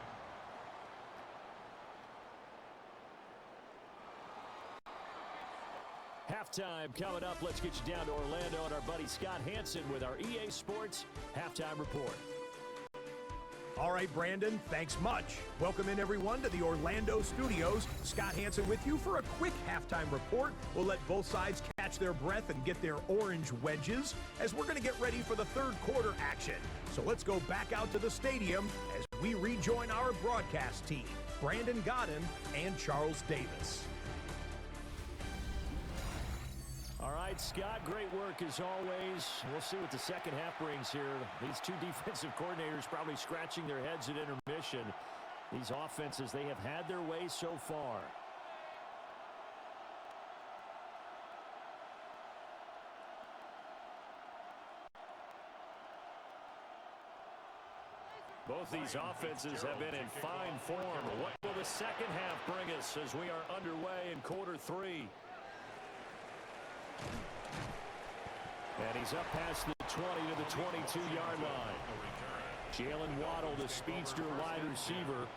Halftime coming up. Let's get you down to Orlando and our buddy Scott Hansen with our EA Sports Halftime Report. All right, Brandon, thanks much. Welcome in, everyone, to the Orlando studios. Scott Hansen with you for a quick halftime report. We'll let both sides catch their breath and get their orange wedges as we're going to get ready for the third quarter action. So let's go back out to the stadium as we rejoin our broadcast team, Brandon Godden and Charles Davis. All right, Scott, great work as always. We'll see what the second half brings here. These two defensive coordinators probably scratching their heads at intermission. These offenses, they have had their way so far. Both these offenses have been in fine form. What will the second half bring us as we are underway in quarter three? And he's up past the 20 to the 22-yard line. Jalen Waddle, the speedster wide receiver,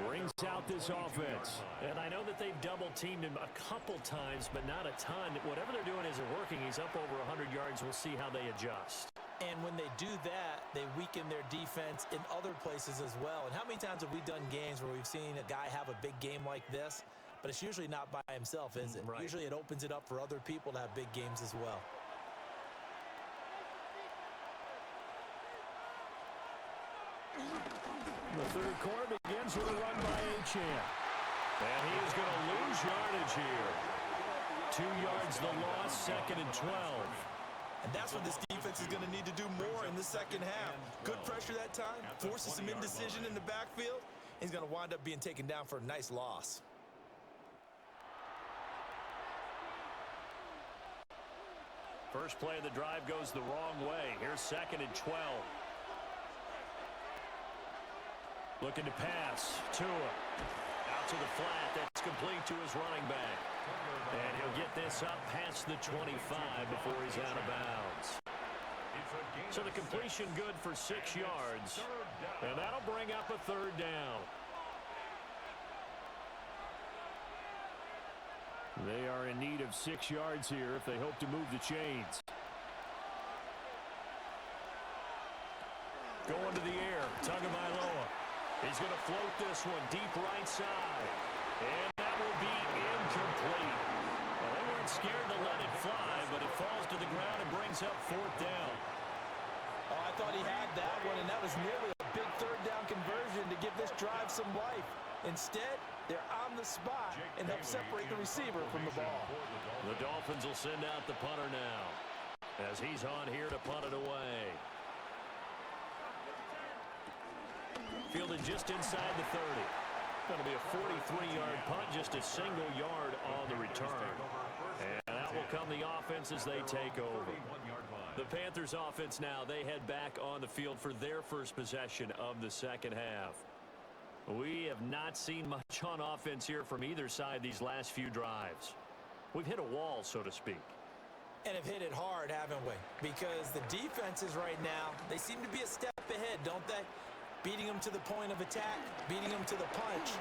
brings out this offense. And I know that they've double-teamed him a couple times, but not a ton. Whatever they're doing isn't working. He's up over 100 yards. We'll see how they adjust. And when they do that, they weaken their defense in other places as well. And how many times have we done games where we've seen a guy have a big game like this, but it's usually not by himself, is it? Right. Usually it opens it up for other people to have big games as well. The third quarter begins with a run by Achane. And he is going to lose yardage here. 2 yards the loss, second and 12. And that's what this defense is going to need to do more in the second half. Good pressure that time, forces some indecision in the backfield. He's going to wind up being taken down for a nice loss. First play of the drive goes the wrong way. Here's second and 12. Looking to pass. Tua. Out to the flat. That's complete to his running back. And he'll get this up past the 25 before he's out of bounds. So the completion good for 6 yards. And that'll bring up a third down. They are in need of 6 yards here if they hope to move the chains. Going to the air. Tagovailoa. He's going to float this one deep right side. And that will be incomplete. Well, they weren't scared to let it fly, but it falls to the ground and brings up fourth down. Oh, I thought he had that one, and that was nearly a big third down conversion to give this drive some life. Instead, they're on the spot and help separate the receiver from the ball. The Dolphins will send out the punter now as he's on here to punt it away. Fielded just inside the 30. Going to be a 43-yard punt, just a single yard on the return. And that will come the offense as they take over. The Panthers offense now, they head back on the field for their first possession of the second half. We have not seen much on offense here from either side these last few drives. We've hit a wall, so to speak. And have hit it hard, haven't we? Because the defenses right now, they seem to be a step ahead, don't they? Beating them to the point of attack, beating them to the punch.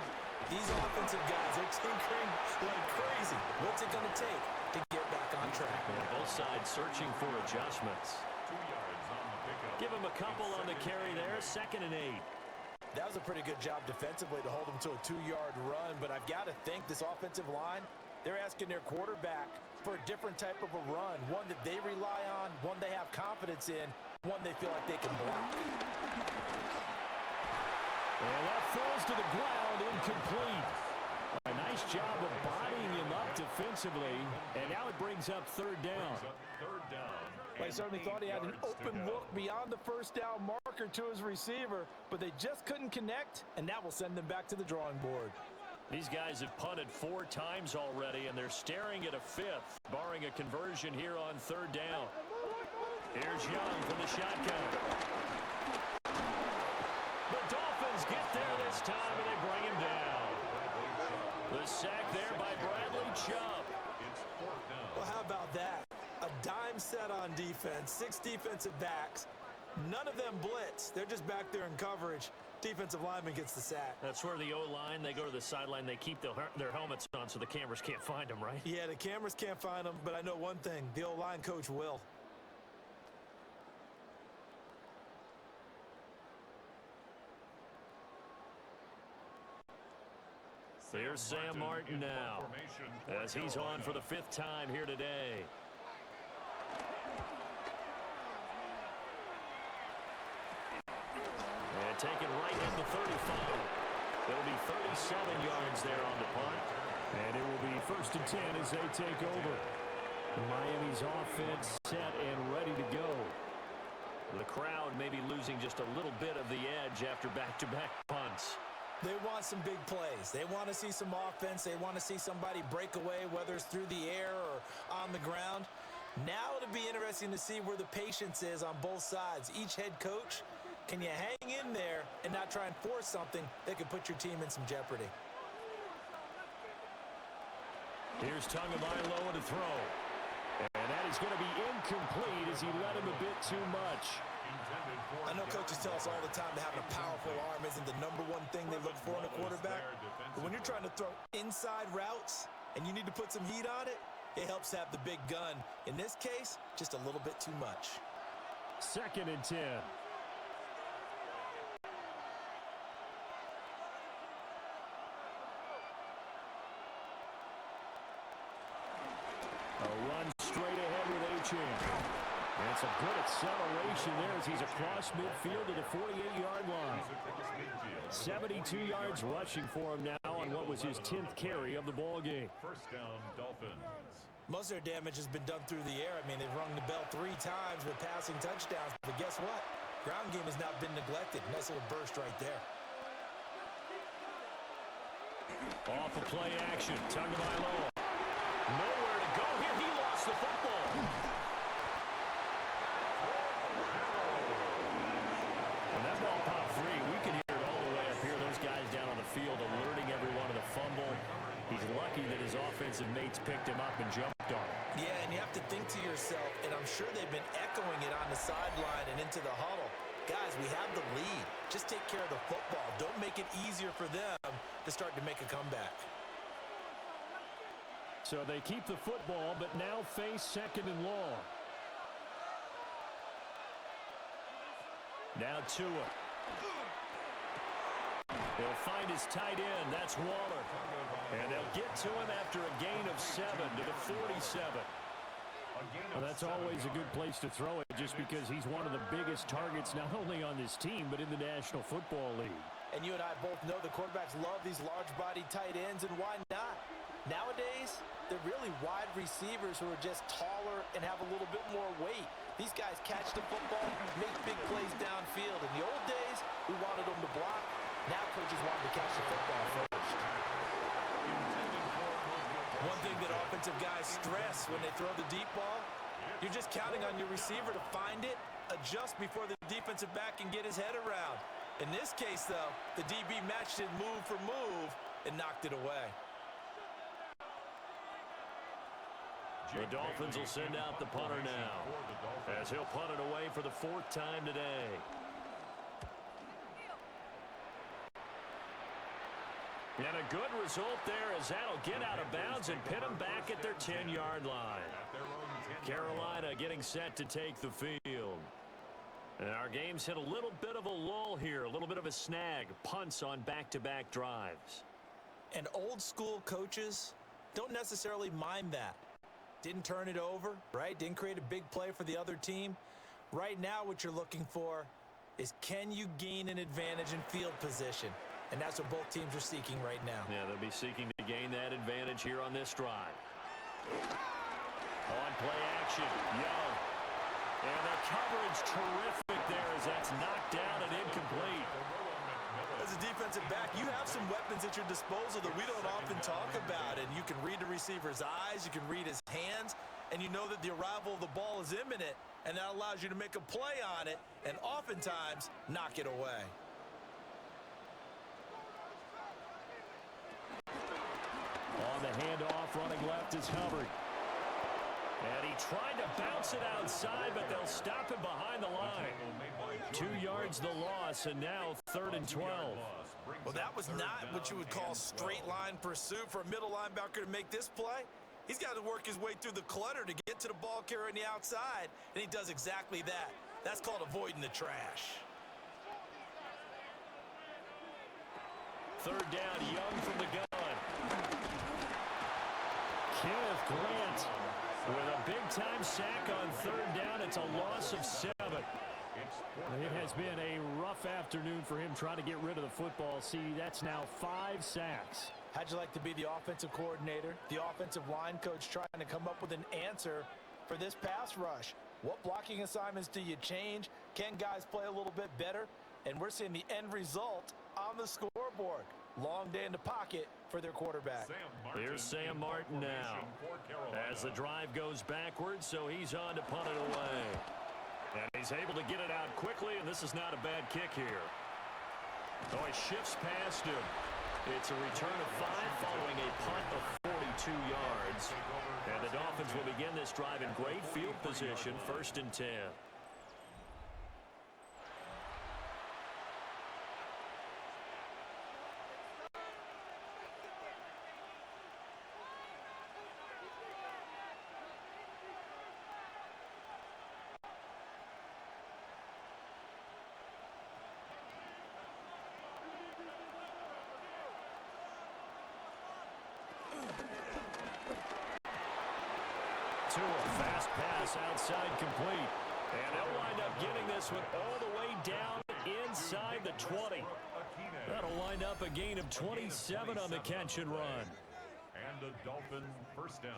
These offensive guys are tinkering like crazy. What's it going to take to get back on track? Well, both sides searching for adjustments. 2 yards on the pickup. Give him a couple on the carry there, second and 8. That was a pretty good job defensively to hold them to a 2-yard run, but I've got to think this offensive line, they're asking their quarterback for a different type of a run, one that they rely on, one they have confidence in, one they feel like they can block. And that falls to the ground, incomplete. A nice job of bodying him up defensively, and now it brings up third down. Third down. Well, he certainly thought he had an open look beyond the first down marker to his receiver, but they just couldn't connect, and that will send them back to the drawing board. These guys have punted 4 times already, and they're staring at a 5th, barring a conversion here on 3rd down. Here's Young from the shotgun. The Dolphins get there this time, and they bring him down. The sack there by Bradley Chubb. Well, how about that? A dime set on defense, 6 defensive backs. None of them blitz. They're just back there in coverage. Defensive lineman gets the sack. That's where the O-line, they go to the sideline, they keep their helmets on so the cameras can't find them, right? Yeah, the cameras can't find them, but I know one thing. The O-line coach will. Here's Sam Martin now, as he's on for the 5th time here today. And taken right into 35. It'll be 37 yards there on the punt. And it will be 1st and 10 as they take over. Miami's offense set and ready to go. The crowd may be losing just a little bit of the edge after back-to-back punts. They want some big plays. They want to see some offense. They want to see somebody break away, whether it's through the air or on the ground. Now it'll be interesting to see where the patience is on both sides. Each head coach, can you hang in there and not try and force something that could put your team in some jeopardy? Here's Tagovailoa to throw. And that is going to be incomplete as he led him a bit too much. I know coaches tell us all the time that having a powerful arm isn't the #1 thing they look for in a quarterback. But when you're trying to throw inside routes and you need to put some heat on it, it helps to have the big gun. In this case, just a little bit too much. 2nd and 10. A run straight ahead with Achane. And some good acceleration there as he's across midfield to the 48-yard line. 72 yards rushing for him now on what was his 10th carry of the ball game. 1st down, Dolphins. Most of their damage has been done through the air. I mean, they've rung the bell 3 times with passing touchdowns. But guess what? Ground game has not been neglected. Nice little burst right there. Off of play action. Tagovailoa. Nowhere to go here. He lost the football. And that ball popped free. We can hear it all the way up here. Those guys down on the field alerting everyone of the fumble. He's lucky that his offensive mates picked him up and jumped on him. Yeah, and you have to think to yourself, and I'm sure they've been echoing it on the sideline and into the huddle. Guys, we have the lead. Just take care of the football. Don't make it easier for them to start to make a comeback. So they keep the football, but now face 2nd and long. Now Tua. He'll find his tight end. That's Waller. And they'll get to him after a gain of 7 to the 47. Well, that's always a good place to throw it just because he's one of the biggest targets not only on this team but in the National Football League. And you and I both know the quarterbacks love these large-bodied tight ends, and why not? Nowadays, they're really wide receivers who are just taller and have a little bit more weight. These guys catch the football, make big plays downfield. In the old days, we wanted them to block. Now coaches wanted to catch the football first. One thing that offensive guys stress when they throw the deep ball, you're just counting on your receiver to find it, adjust before the defensive back can get his head around. In this case, though, the DB matched it move for move and knocked it away. The Dolphins will send out the punter now, as he'll punt it away for the 4th time today. And a good result there as that'll get out of bounds and pin them back at their 10-yard line. Carolina getting set to take the field. And our game's hit a little bit of a lull here, a little bit of a snag. Punts on back-to-back drives. And old-school coaches don't necessarily mind that. Didn't turn it over, right? Didn't create a big play for the other team. Right now what you're looking for is can you gain an advantage in field position? And that's what both teams are seeking right now. Yeah, they'll be seeking to gain that advantage here on this drive. On play action, Young. And the coverage terrific there as that's knocked down and incomplete. As a defensive back, you have some weapons at your disposal that we don't often talk about. And you can read the receiver's eyes, you can read his hands, and you know that the arrival of the ball is imminent, and that allows you to make a play on it and oftentimes knock it away. On the handoff, running left is Hubbard. And he tried to bounce it outside, but they'll stop him behind the line. 2 yards the loss, and now 3rd and 12. Well, that was not what you would call straight line pursuit for a middle linebacker to make this play. He's got to work his way through the clutter to get to the ball carrier on the outside, and he does exactly that. That's called avoiding the trash. 3rd down, Young from the gun. Kenneth Grant with a big-time sack on 3rd down. It's a loss of 7. It has been a rough afternoon for him trying to get rid of the football. See, that's now 5 sacks. How'd you like to be the offensive coordinator, the offensive line coach trying to come up with an answer for this pass rush? What blocking assignments do you change? Can guys play a little bit better? And we're seeing the end result on the scoreboard. Long day in the pocket for their quarterback. Here's Sam Martin now as the drive goes backwards, so he's on to punt it away. And he's able to get it out quickly, and this is not a bad kick here. Oh, he shifts past him. It's a return of 5 following a punt of 42 yards. And the Dolphins will begin this drive in great field position, 1st and 10. To a fast pass outside complete. And they'll wind up getting this one all the way down inside the 20. That'll wind up a gain of 27 on the catch and run. And a Dolphin 1st down.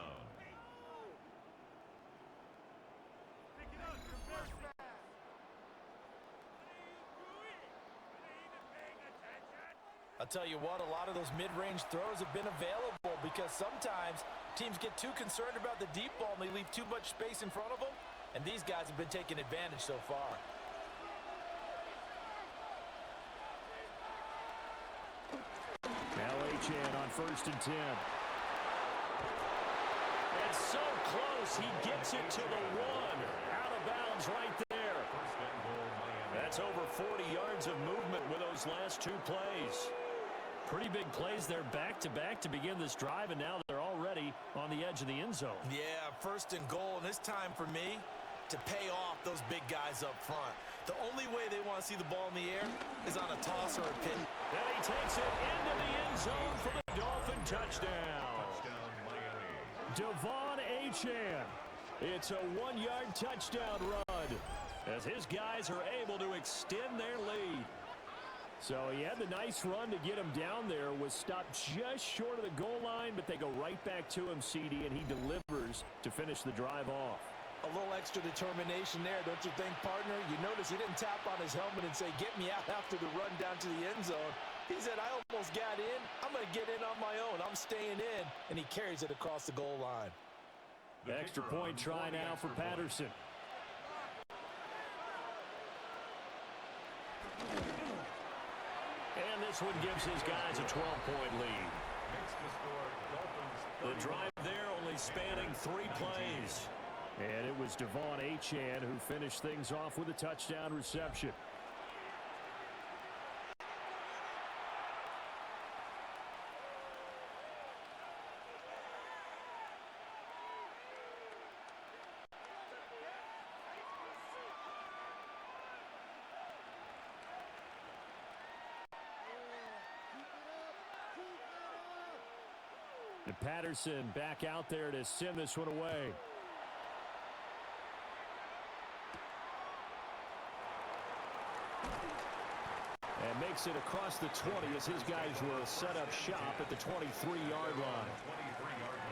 I'll tell you what, a lot of those mid-range throws have been available because sometimes teams get too concerned about the deep ball and they leave too much space in front of them, and these guys have been taking advantage so far. Now Achane on 1st and 10. And so close, he gets it to the 1. Out of bounds right there. That's over 40 yards of movement with those last 2 plays. Pretty big plays there back-to-back to begin this drive, and now they're already on the edge of the end zone. Yeah, 1st and goal, and it's time for me to pay off those big guys up front. The only way they want to see the ball in the air is on a toss or a pin. And he takes it into the end zone for the Dolphin touchdown. Devon Achane. It's a 1-yard touchdown run as his guys are able to extend their lead. So he had the nice run to get him down there, was stopped just short of the goal line, but they go right back to him, CD, and he delivers to finish the drive off. A little extra determination there, don't you think, partner? You notice he didn't tap on his helmet and say, get me out after the run down to the end zone. He said, I almost got in. I'm going to get in on my own. I'm staying in. And he carries it across the goal line. Extra point try now for Patterson. And this one gives his guys a 12-point lead. The drive there only spanning 3 plays. And it was Devon Achane who finished things off with a touchdown reception. And Patterson back out there to send this one away. And makes it across the 20 as his guys will set up shop at the 23-yard line.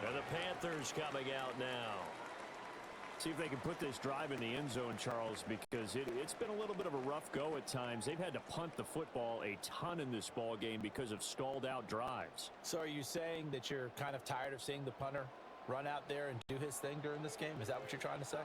And the Panthers coming out now. See if they can put this drive in the end zone, Charles, because it's been a little bit of a rough go at times. They've had to punt the football a ton in this ball game because of stalled out drives. So are you saying that you're kind of tired of seeing the punter run out there and do his thing during this game? Is that what you're trying to say?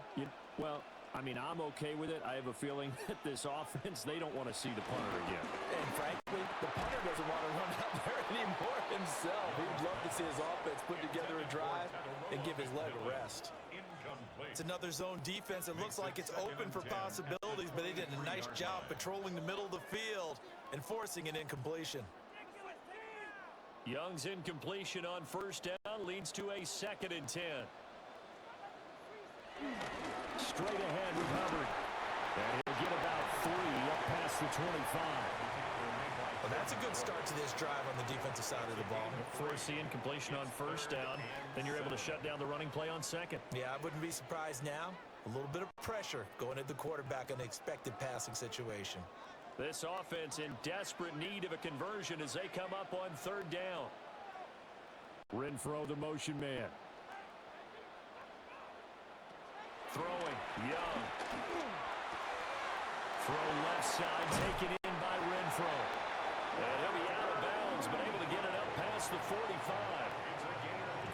Well, I mean, I'm okay with it. I have a feeling that this offense, they don't want to see the punter again. And frankly, the punter doesn't want to run out there anymore himself. He'd love to see his offense put together a drive and give his leg a rest. It's another zone defense. It looks like it's open for possibilities, but they did a nice job patrolling the middle of the field and forcing an incompletion. Young's incompletion on first down leads to a 2nd and 10. Straight ahead with Hubbard. And he'll get about 3 up past the 25. Well, that's a good start to this drive on the defensive side of the ball. Force the incompletion on first down. Then you're able to shut down the running play on 2nd. Yeah, I wouldn't be surprised now. A little bit of pressure going at the quarterback in an expected passing situation. This offense in desperate need of a conversion as they come up on 3rd down. Renfro, the motion man. Throwing, Young. Throw left side, taken in by Renfro. And he'll be out of bounds, but able to get it up past the 45.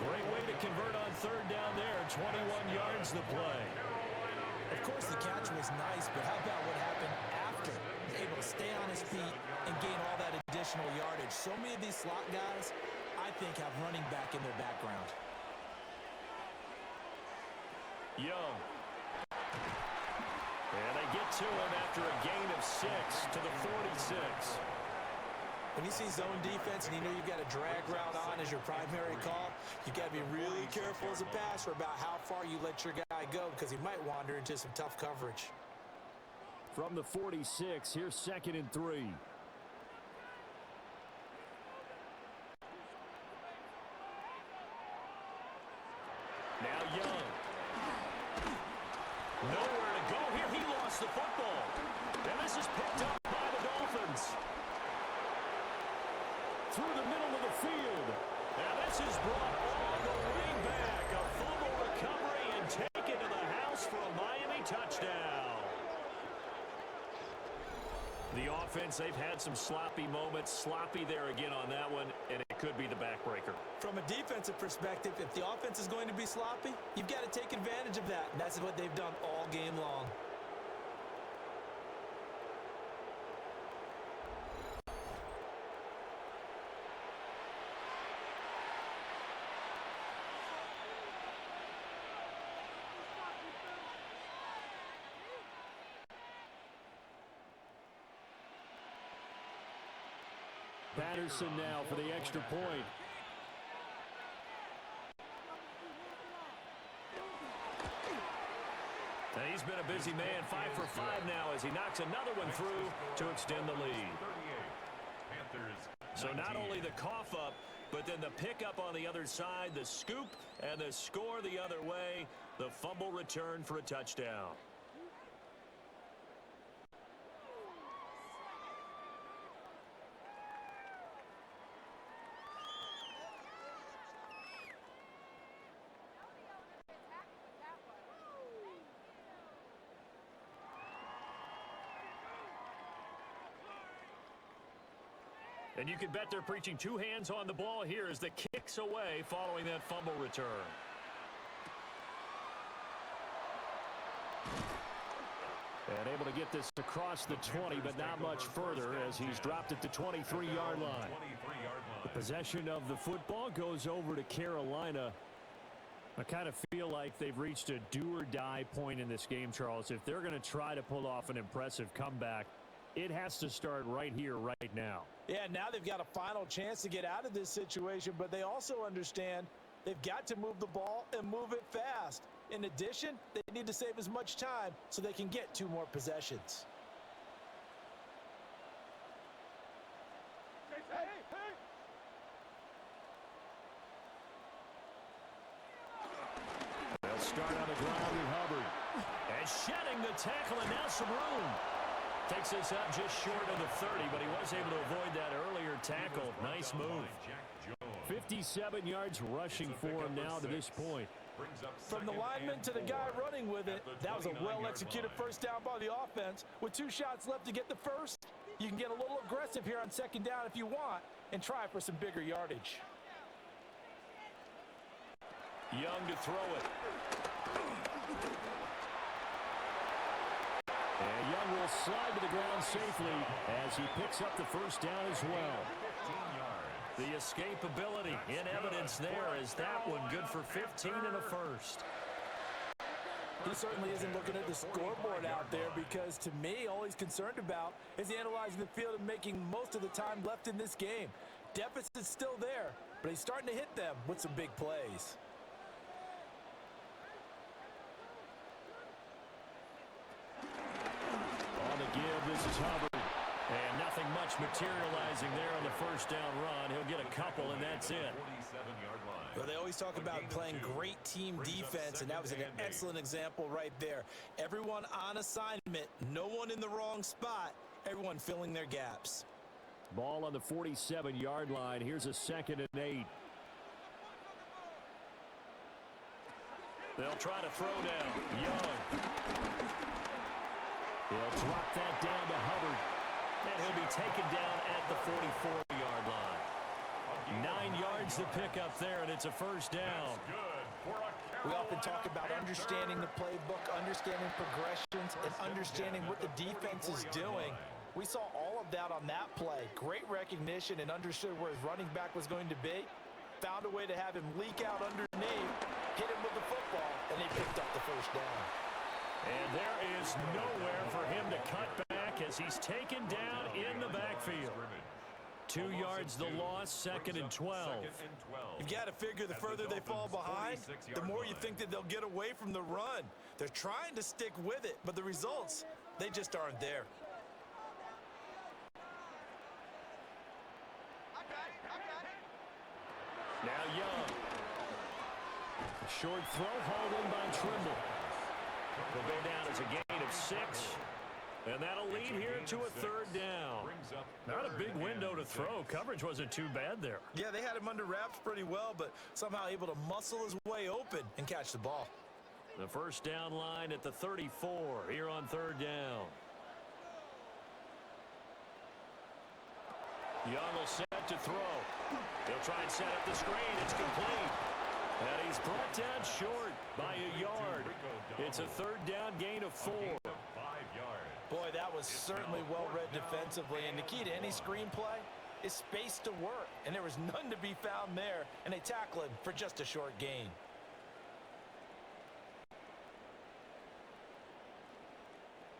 Great way to convert on 3rd down there. 21 yards the play. Of course, the catch was nice, but how about what happened after? He's able to stay on his feet and gain all that additional yardage. So many of these slot guys, I think, have running back in their background. Young. And they get to him after a gain of 6 to the 46. When you see zone defense and you know you've got a drag route on as your primary call, you've got to be really careful as a passer about how far you let your guy go because he might wander into some tough coverage. From the 46, here's 2nd and 3. Now Young. Nowhere to go here. He lost the football. And this is picked up by the Dolphins. Through the middle of the field. Now this is brought all the way back. A fumble recovery and taken to the house for a Miami touchdown. The offense, they've had some sloppy moments. Sloppy there again on that one, and it could be the backbreaker. From a defensive perspective, if the offense is going to be sloppy, you've got to take advantage of that. And that's what they've done all game long. Patterson now for the extra point. And he's been a busy man, 5 for 5 now as he knocks another one through to extend the lead. So not only the cough up, but then the pickup on the other side, the scoop, and the score the other way, the fumble return for a touchdown. And you can bet they're preaching 2 hands on the ball here as the kick's away following that fumble return. And able to get this across the 20, but not much further as he's dropped it to 23-yard line. The possession of the football goes over to Carolina. I kind of feel like they've reached a do-or-die point in this game, Charles. If they're going to try to pull off an impressive comeback, it has to start right here, right now. Yeah, now they've got a final chance to get out of this situation, but they also understand they've got to move the ball and move it fast. In addition, they need to save as much time so they can get 2 more possessions. They'll start on the ground with Hubbard. And shedding the tackle, and now some room. Takes this up just short of the 30, but he was able to avoid that earlier tackle. Nice move. 57 yards rushing for him now to this point. Brings up From the second lineman and to the guy 4 running with it, at the that was a 29-yard well-executed line. first down by the offense. With 2 shots left to get the first, you can get a little aggressive here on second down if you want and try for some bigger yardage. Young to throw it. And Young will slide to the ground safely as he picks up the first down as well. 15 yards. The escapability in evidence there is that one good for 15 and a first. He certainly isn't looking at the scoreboard out there because, to me, all he's concerned about is analyzing the field and making most of the time left in this game. Deficit's still there, but he's starting to hit them with some big plays. On the give, this is Hubbard. And nothing much materializing there on the first down run. He'll get a couple, and that's it. 47-yard line. Well, they always talk about playing great team defense, and that was an excellent example right there. Everyone on assignment, no one in the wrong spot, everyone filling their gaps. Ball on the 47-yard line. Here's a 2nd and 8. They'll try to throw down. Young. He'll drop that down to Hubbard. And he'll be taken down at the 44-yard line. 9 yards to pick up there, and it's a first down. We often talk about understanding the playbook, understanding progressions, and understanding what the defense is doing. We saw all of that on that play. Great recognition and understood where his running back was going to be. Found a way to have him leak out underneath, hit him with the football, and they picked up the first down. And there is nowhere for him to cut back as he's taken down in the backfield. 2 yards the loss, 2nd and 12. You've got to figure the further they fall behind, the more you think that they'll get away from the run. They're trying to stick with it, but the results, they just aren't there. Now Young. A short throw hauled in by Trimble. Will go down as a gain of 6. And that'll lead here to a 3rd down. Not a big window to throw. Coverage wasn't too bad there. Yeah, they had him under wraps pretty well, but somehow able to muscle his way open and catch the ball. The first down line at the 34 here on 3rd down. Young will set to throw. He'll try and set up the screen. It's complete. And he's brought down short by a yard. It's a 3rd down gain of 4. Boy, that was certainly well-read defensively, and the key to any screenplay is space to work, and there was none to be found there, and they tackle him for just a short gain.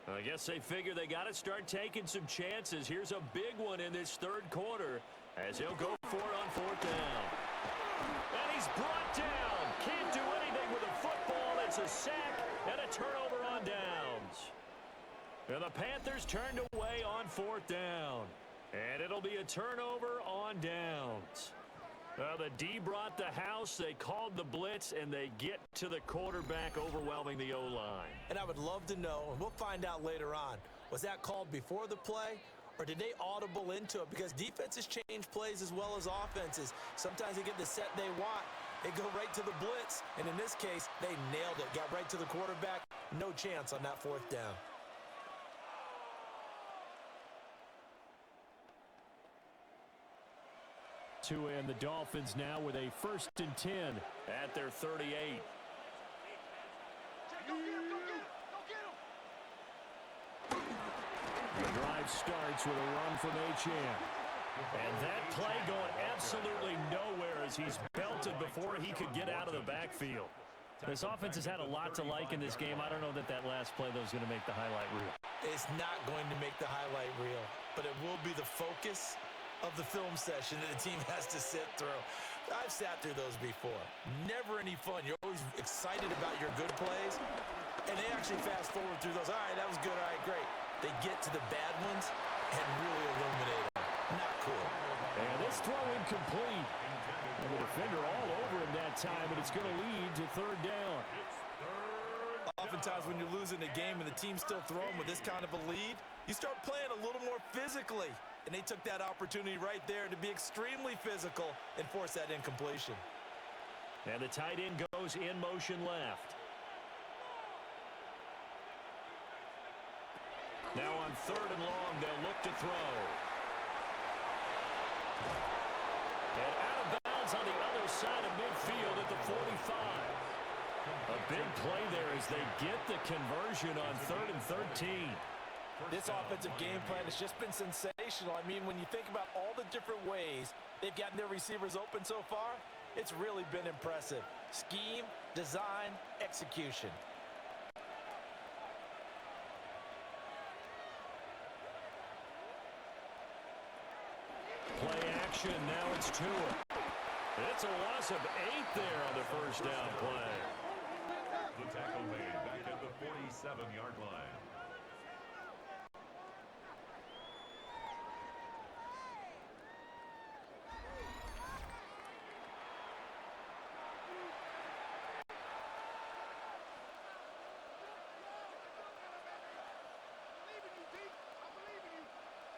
I guess they figure they got to start taking some chances. Here's a big one in this 3rd quarter as he'll go for it on 4th down. And he's brought down. Can't do anything with a football. It's a sack and a turnover on downs. And the Panthers turned away on 4th down. And it'll be a turnover on downs. The D brought the house. They called the blitz, and they get to the quarterback, overwhelming the O-line. And I would love to know, and we'll find out later on, was that called before the play, or did they audible into it? Because defenses change plays as well as offenses. Sometimes they get the set they want. They go right to the blitz, and in this case, they nailed it. Got right to the quarterback. No chance on that 4th down. To end the Dolphins now with a 1st and 10 at their 38. The drive starts with a run from Achane. And that play going absolutely nowhere as he's belted before he could get out of the backfield. This offense has had a lot to like in this game. I don't know that last play, though, is going to make the highlight reel. It's not going to make the highlight reel, but it will be the focus of the film session that the team has to sit through. I've sat through those before. Never any fun. You're always excited about your good plays, and they actually fast forward through those. All right, that was good. All right, great. They get to the bad ones and really illuminate them. Not cool. And this throw incomplete. And the defender all over him that time, and it's going to lead to 3rd down. Oftentimes when you're losing a game and the team's still throwing with this kind of a lead, you start playing a little more physically. And they took that opportunity right there to be extremely physical and force that incompletion. And the tight end goes in motion left. Now on 3rd and long, they'll look to throw. And out of bounds on the other side of midfield at the 45. A big play there as they get the conversion on 3rd and 13. This offensive game plan has just been sensational. I mean, when you think about all the different ways they've gotten their receivers open so far, it's really been impressive. Scheme, design, execution. Play action, now it's Tua. It's a loss of 8 there on the first down play. The tackle made back at the 47-yard line.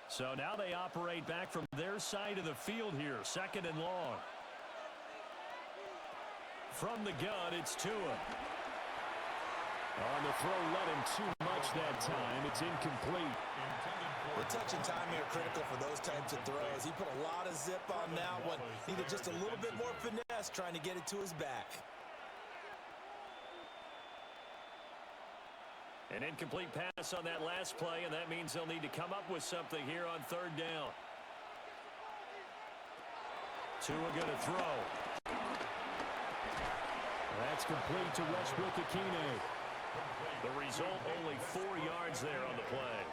So now they operate back from their side of the field here, 2nd and long. From the gun, it's Tua. On the throw, let him too much that time. It's incomplete. The touch and time here critical for those types of throws. He put a lot of zip on that one. Needed just a little bit more finesse trying to get it to his back. An incomplete pass on that last play, and that means they'll need to come up with something here on 3rd down. Tua going to throw. That's complete to Westbrook-Ikhine. The result, only 4 yards there on the play.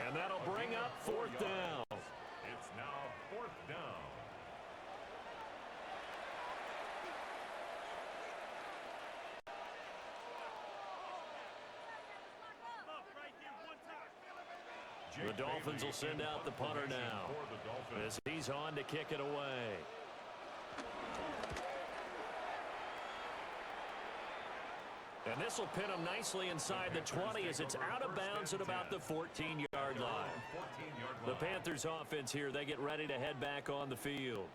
And that'll bring up 4th down. It's now 4th down. The Dolphins will send out the punter now as he's on to kick it away. And this will pin him nicely inside the 20 as it's out of bounds at about the 14-yard line. The Panthers offense here, they get ready to head back on the field.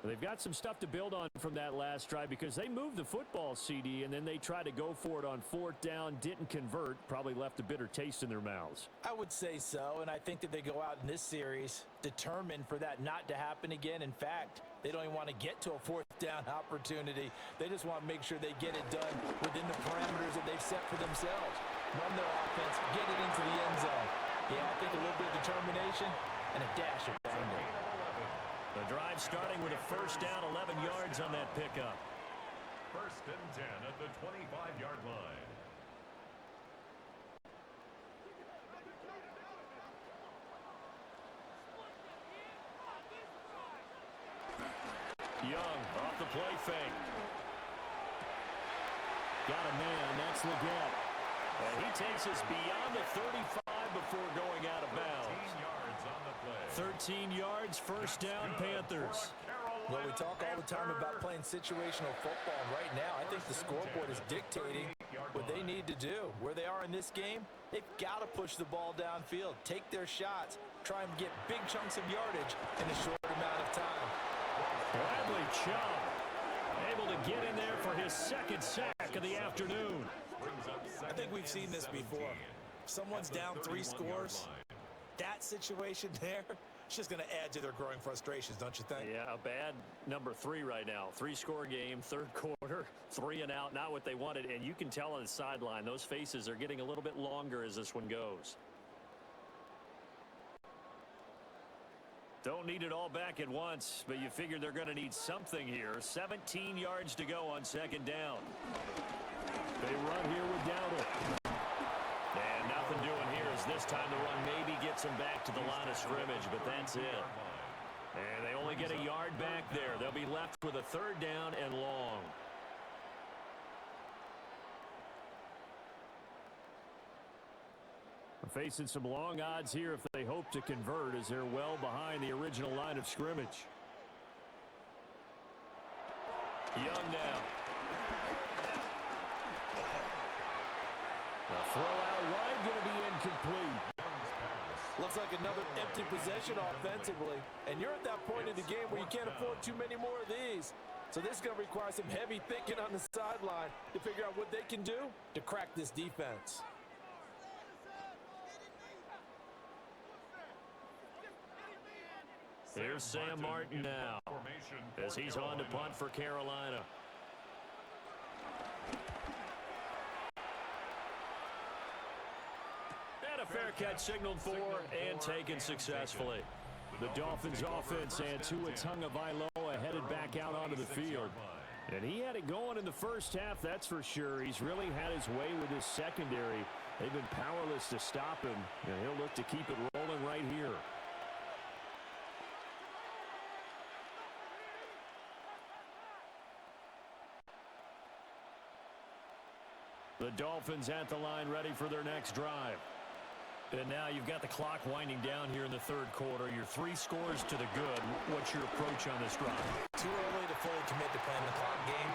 They've got some stuff to build on from that last drive because they moved the football, CD, and then they tried to go for it on 4th down, didn't convert, probably left a bitter taste in their mouths. I would say so, and I think that they go out in this series determined for that not to happen again. In fact, they don't even want to get to a 4th down opportunity. They just want to make sure they get it done within the parameters that they've set for themselves. Run their offense, get it into the end zone. Yeah, I think a little bit of determination and a dash of anger. The drive starting with a first down, 11 yards on that pickup. 1st and 10 at the 25-yard line. Young off the play fake. Got a man, that's Leggett. And he takes us beyond the 35 before going out of bounds. 13 yards, first down, Panthers. Well, we talk all the time about playing situational football. Right now, I think the scoreboard is dictating what they need to do. Where they are in this game, they've got to push the ball downfield, take their shots, try and get big chunks of yardage in a short amount of time. Bradley Chubb able to get in there for his 2nd sack of the afternoon. I think we've seen this before. Someone's down 3 scores. That situation there, it's just going to add to their growing frustrations, don't you think? Yeah, a bad number 3 right now. 3-score game, 3rd quarter, 3 and out, not what they wanted. And you can tell on the sideline, those faces are getting a little bit longer as this one goes. Don't need it all back at once, but you figure they're going to need something here. 17 yards to go on 2nd down. They run here with Dowdle. And nothing doing here as this time the run maybe gets them back to the line of scrimmage, but that's it. And they only get a yard back there. They'll be left with a 3rd down and long. Facing some long odds here if they hope to convert as they're well behind the original line of scrimmage. Young now. The throw out wide going to be incomplete. Looks like another empty possession offensively. And you're at that point in the game where you can't afford too many more of these. So this is going to require some heavy thinking on the sideline to figure out what they can do to crack this defense. Here's Sam Martin now as he's on to punt for Carolina. And a fair catch signaled for and taken successfully. The Dolphins offense and Tua Tagovailoa headed back out onto the field. And he had it going in the first half, that's for sure. He's really had his way with his secondary. They've been powerless to stop him, and he'll look to keep it rolling right here. The Dolphins at the line, ready for their next drive. And now you've got the clock winding down here in the third quarter. Your 3 scores to the good. What's your approach on this drive? Too early to fully commit to playing the clock game.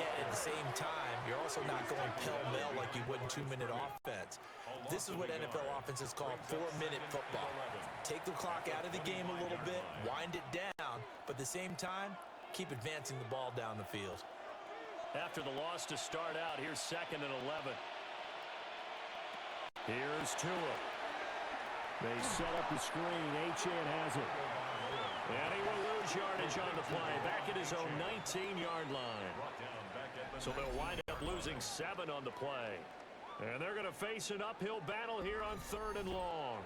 Yet at the same time, you're also not going pell-mell like you would in 2-minute offense. This is what NFL offenses call 4-minute football. Take the clock out of the game a little bit, wind it down, but at the same time, keep advancing the ball down the field. After the loss to start out, here's 2nd and 11. Here's Tua. They set up the screen. Achane has it. And he will lose yardage on the play, back at his own 19-yard line. So they'll wind up losing 7 on the play. And they're going to face an uphill battle here on 3rd and long.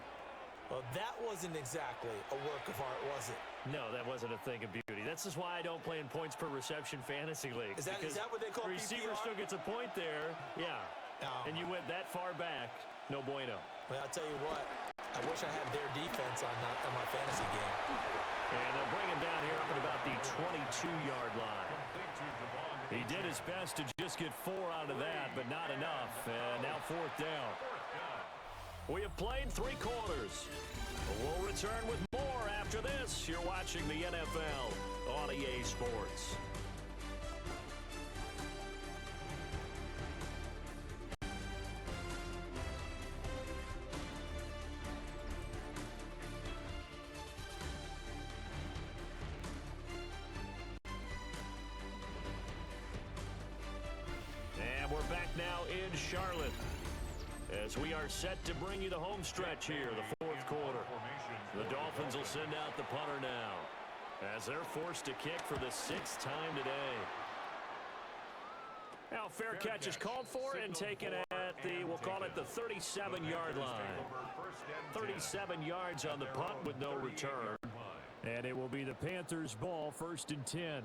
Well, that wasn't exactly a work of art, was it? No, that wasn't a thing of beauty. This is why I don't play in points per reception fantasy leagues. Is that what they call receiver PPR? still gets a point there. Yeah. No. And you went that far back. No bueno. Well, I'll tell you what. I wish I had their defense on my fantasy game. And they'll bring him down here up at about the 22-yard line. He did his best to just get 4 out of that, but not enough. And now 4th down. We have played 3 quarters. We'll return with more after this. You're watching the NFL on EA Sports. And we're back now in Charlotte as we are set to bring you the home stretch here, the 4th quarter. The Dolphins will send out the punter now as they're forced to kick for the 6th time today. Now, fair catch is called for and taken at the, we'll call it the 37-yard line. 37 yards on the punt with no return. And it will be the Panthers' ball, 1st and 10.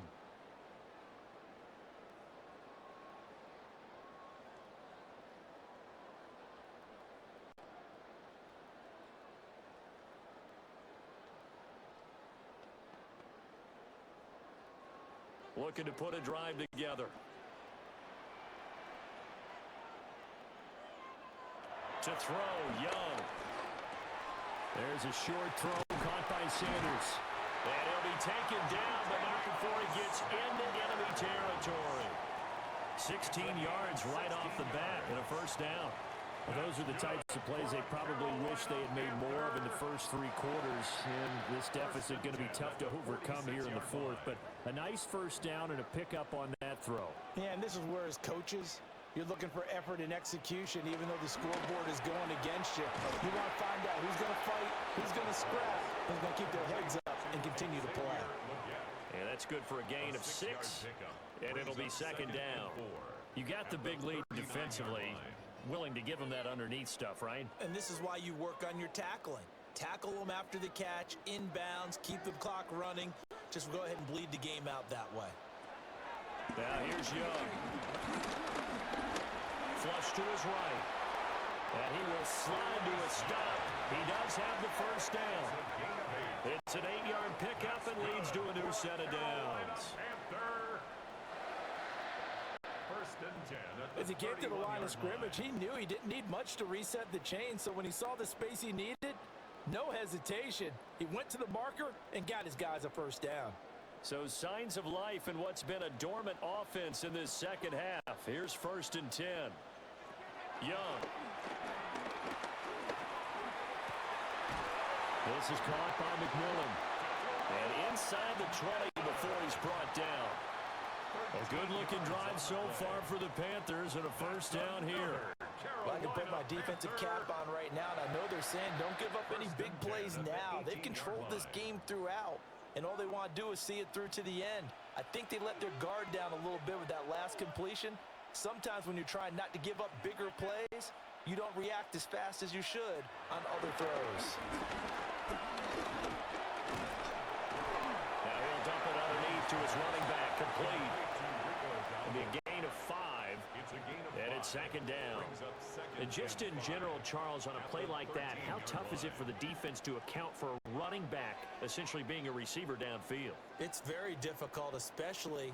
Looking to put a drive together. To throw, Young. There's a short throw caught by Sanders. And he'll be taken down, but not before he gets into enemy territory. 16 yards right off the bat and a 1st down. Well, those are the types of plays they probably wish they had made more of in the first 3 quarters. And this deficit going to be tough to overcome here in the 4th. But a nice 1st down and a pickup on that throw. Yeah, and this is where as coaches, you're looking for effort and execution even though the scoreboard is going against you. You want to find out who's going to fight, who's going to scrap, who's going to keep their heads up and continue to play. And that's good for a gain of 6. And it'll be 2nd down. You got the big lead defensively. Willing to give them that underneath stuff, right? And this is why you work on your tackling. Tackle them after the catch, inbounds, keep the clock running. Just go ahead and bleed the game out that way. Now here's Young. Flush to his right. And he will slide to a stop. He does have the 1st down. It's an 8-yard pickup and leads to a new set of downs. As he came to the line of scrimmage, he knew he didn't need much to reset the chain, so when he saw the space he needed, no hesitation. He went to the marker and got his guys a 1st down. So signs of life in what's been a dormant offense in this 2nd half. Here's 1st and 10. Young. This is caught by McMillan. And inside the 20 before he's brought down. A good-looking drive so far for the Panthers and a first down here. Well, I can put my defensive cap on right now, and I know they're saying don't give up any big plays now. They've controlled this game throughout, and all they want to do is see it through to the end. I think they let their guard down a little bit with that last completion. Sometimes when you're trying not to give up bigger plays, you don't react as fast as you should on other throws. Now he'll dump it underneath to his running back, complete. It'll be a gain of 5, and it's second down. And just in general, Charles, on a play like that, how tough is it for the defense to account for a running back essentially being a receiver downfield? It's very difficult, especially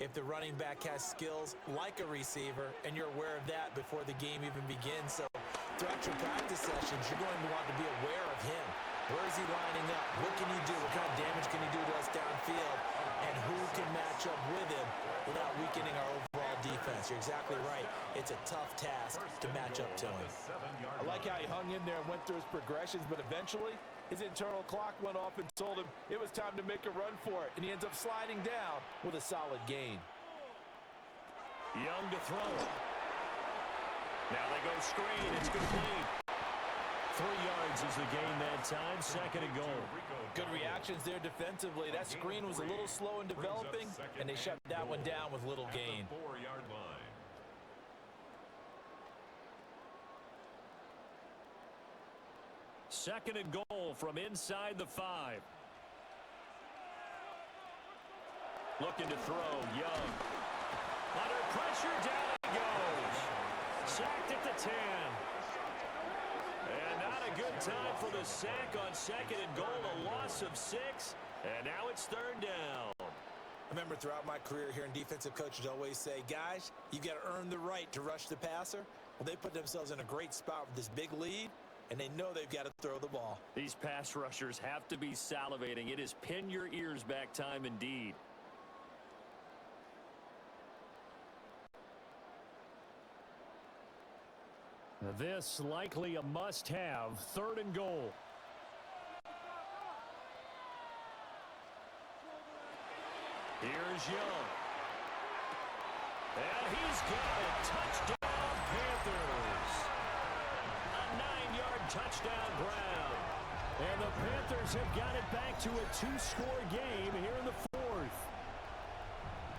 if the running back has skills like a receiver, and you're aware of that before the game even begins. So throughout your practice sessions, you're going to want to be aware of him. Where is he lining up? What can he do? What kind of damage can he do to us downfield? And who can match up with him without weakening our overall defense? You're exactly right. It's a tough task to match up to him. I like how he hung in there and went through his progressions, but eventually his internal clock went off and told him it was time to make a run for it, and he ends up sliding down with a solid gain. Young to throw. Now they go screen. It's complete. 3 yards is the gain that time. Second and goal. Good reactions there defensively. That screen was a little slow in developing, and they shut that one down with little gain. 4-yard line. Second and goal from inside the 5. Looking to throw. Young. Under pressure, down he goes. Sacked at the 10. And not a good time for the sack on second and goal. A loss of 6. And now it's third down. I remember throughout my career hearing defensive coaches always say, guys, you got to earn the right to rush the passer. Well, they put themselves in a great spot with this big lead, and they know they've got to throw the ball. These pass rushers have to be salivating. It is pin your ears back time indeed. This likely a must-have. Third and goal. Here's Young. And he's got it. Touchdown, Panthers. A 9-yard touchdown, Brown. And the Panthers have got it back to a 2-score game here in the 4th.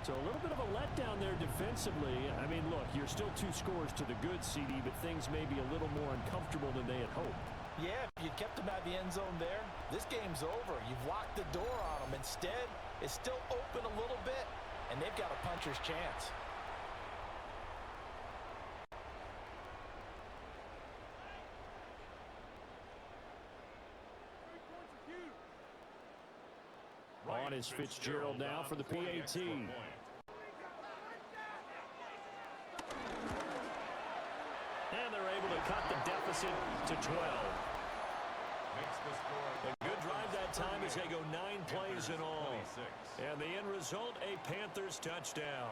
So a little bit of a letdown there defensively. I mean, look, you're still 2 scores to the good, CD, but things may be a little more uncomfortable than they had hoped. Yeah, if you kept them out of the end zone there, this game's over. You've locked the door on them. Instead, it's still open a little bit, and they've got a puncher's chance. On is Fitzgerald now for the PAT. And they're able to cut the deficit to 12. A good drive that time as they go 9 plays in all. And the end result, a Panthers touchdown.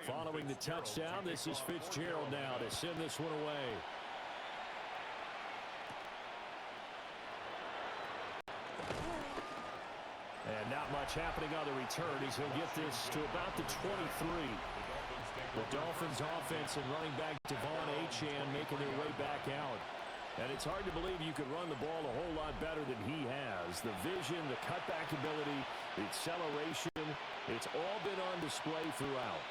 Following the touchdown, this is Fitzgerald now to send this one away. And not much happening on the return as he'll get this to about the 23. The Dolphins offense and running back Devon Achane making their way back out. And it's hard to believe you could run the ball a whole lot better than he has. The vision, the cutback ability, the acceleration, it's all been on display throughout.